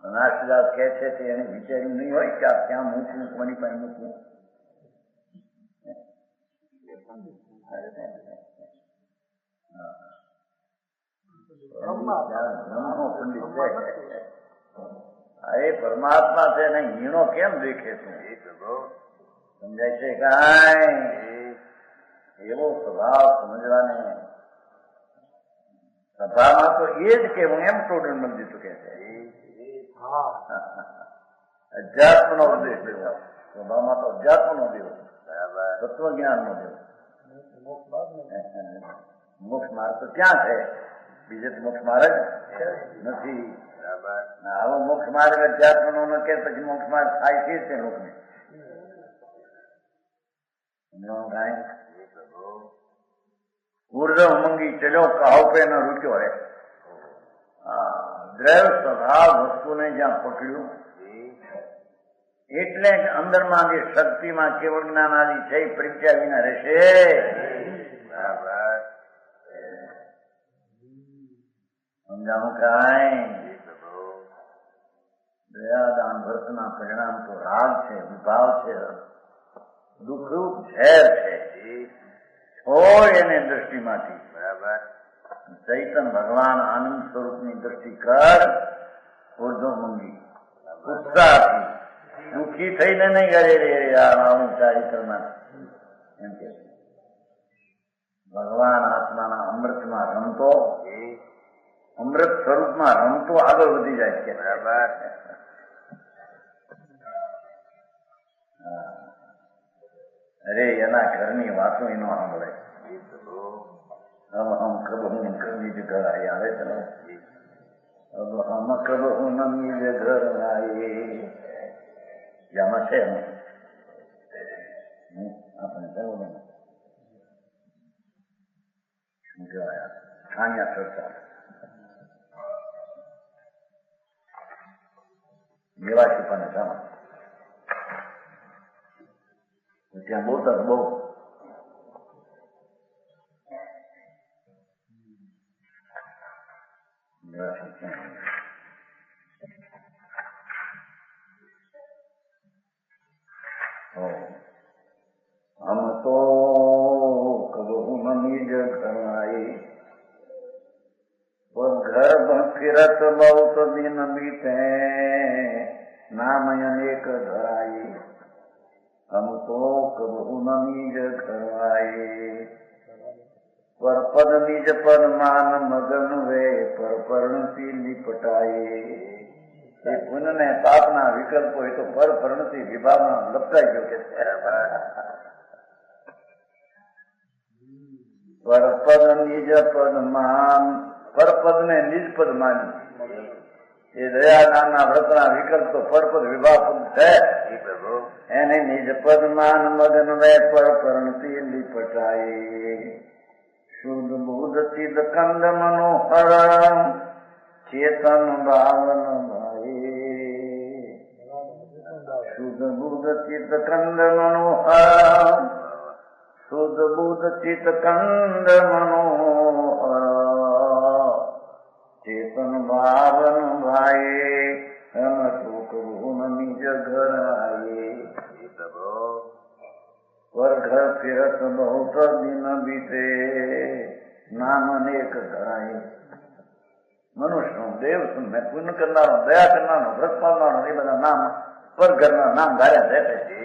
અનાશદાસ કહે છે તે એને વિચાર્યું નહીં હોય કે આ ક્યાં મૂકવું, કોની પાસે મૂકવું. પંડિત છે એ પરમાત્મા છે ને હીણો કેમ દેખે તું? સમજાય છે કાંઈ એવો સ્વભાવ સમજવાને સભામાં તો એ જ કે હું એમ ટોટલ મંદિર કે છે અધ્યાત્મ નો ઉદ્દેશ દેવો. સ્વભાવમાં તો અધ્યાત્મ નો દેવો, તત્વજ્ઞાન નો દેવો. મોક્ષ માર્ગ તો ક્યાં છે? બીજે તો મોક્ષ માર્ગ નથી. આવો મોક્ષ માર્ગ અધ્યાત્મ નો ન કે પછી મોક્ષ માર્ગ થાય છે તે લોકને ઉર્ધ ઉમંગી ચલ્યો કહો પે ન રૂક્યો હે. દ્રવ્ય સ્વભાવ વસ્તુને જ્યાં પકડ્યું એટલે જ અંદરમાં જે શક્તિમાં કેવળ જ્ઞાન આદિ છે એ પરીક્ષા વિના રહેશે. સમજાવું કાંઈ? દયાદાન વ્રતના પરિણામ તો રાગ છે, વિભાવ છે, દુઃખરૂપ ઝેર છે. છોડ એને દ્રષ્ટિમાંથી. બરાબર. ચૈતન ભગવાન આનંદ સ્વરૂપની દ્રષ્ટિ કર. ઉર્ધ્વમુંગી ઉત્સાહથી દુઃખી થઈને નહીં કરે આવું ચારિત્રમાં એમ કે ભગવાન આત્માના અમૃતમાં રમતો, અમૃત સ્વરૂપમાં રમતો આગળ વધી જાય છે. બરાબર. અરે એના ઘરની વાતો એનો સાંભળે. હમ કબ હું કબી જ ઘર આવે છે ને, अब हम कब उन निज घर आए. છે આપણે શું કહેવાય છાણિયા ચર્ચા એવા છુપાને જાણો ત્યાં બહુ તક બહુ हम तो कबहू न निज घर आए, पर घर फिरत बहुत दिन बीते, नाम अनेक धराए. हम तो कबहू न निज घर आए, पर पद निज पद मान मगन वे, पर पर्णती लिपटाए. એ પુણ્ય ને પાપના વિકલ્પો એ તો પર પરિણતિ વિભાવના લપટાઈ ગયો કે પરપદ નિજ પદ માન. પરપદ ને નિજ પદ માની. એ દયા નામના વ્રતના વિકલ્પ તો પરપદ વિભાવ પદ છે. એને નિજ પદ માન મગન વે, પર પરિણતિ લીપટાય. શુદ્ધ બુદ્ધ ચિદ કંદ મનોહર, ચેતન ભાવન શુદ્ધ બુદ્ધ ચિત્ત કંદ મનોહર, શુદ્ધ બુદ્ધ ચિત્ત કંદ મનોહર, ચેતન ભાવન ભાઈ. હમ ટૂકવું નિજ ઘર આયે, પર ઘર ફિરત બહુત દિન બીતે, નામ અનેક ધરાય. મનુષ્ય દેવ મેં પુણ્ય કરનારો, દયા કરનારો, વ્રત પાલનારો એ બધા નામ પર ઘરના નામ ધાર્યા રહેશે.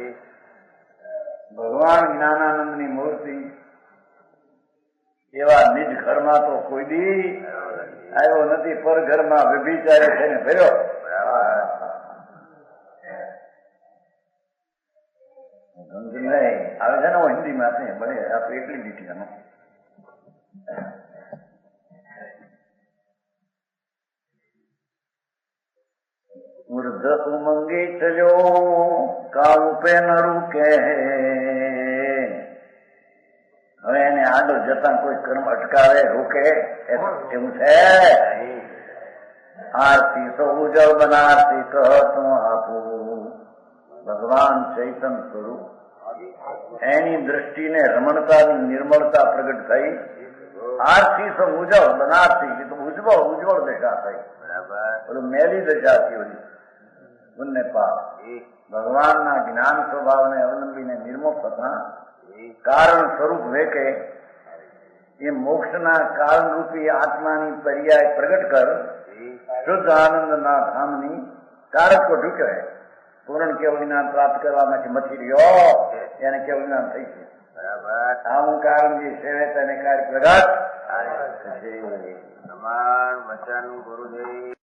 ભગવાન જ્ઞાનાનંદની મૂર્તિ એવા નિજ ઘરમાં તો કોઈ દી આવ્યો નથી. પર ઘરમાં વ્યભિચારી થઈને ભર્યો. આવે છે ને હિન્દીમાં બને આપણે એટલી દીધી એનો ઉર્ધ ઉમંગી ચલ્યો કાળ પે ન રૂકે. હવે એને આગળ જતા કોઈ કર્મ અટકાવે રોકે એવું છે. આરતી સો ઉજળ બનારતી કહતો આપું. ભગવાન ચૈતન સ્વરૂપ એની દ્રષ્ટિને રમણતાની નિર્મળતા પ્રગટ થઈ. આરતી સો ઉજળ બનારતી તો ઉજ્જવળ દશા થઈ. બરાબર. મેલી દશા થી ઓલી પુણ્ય પાપ ભગવાનના જ્ઞાન સ્વભાવને અવલંબીને નિર્મોક થતા કારણ સ્વરૂપ વેકે એ મોક્ષના કાળરૂપી આત્માની પર્યાય પ્રગટ કર. શુદ્ધ આનંદના ધામની કારક તો ઢૂકે. પૂર્ણ કેવળ જ્ઞાન પ્રાપ્ત કરવામાંથી મથી રહ્યો એને કેવળ જ્ઞાન થઈ છે. બરાબર. આવું કારણ જે સેવે તેને કાર્ય પ્રગટ. સમાન વચન ગુરુદેવ.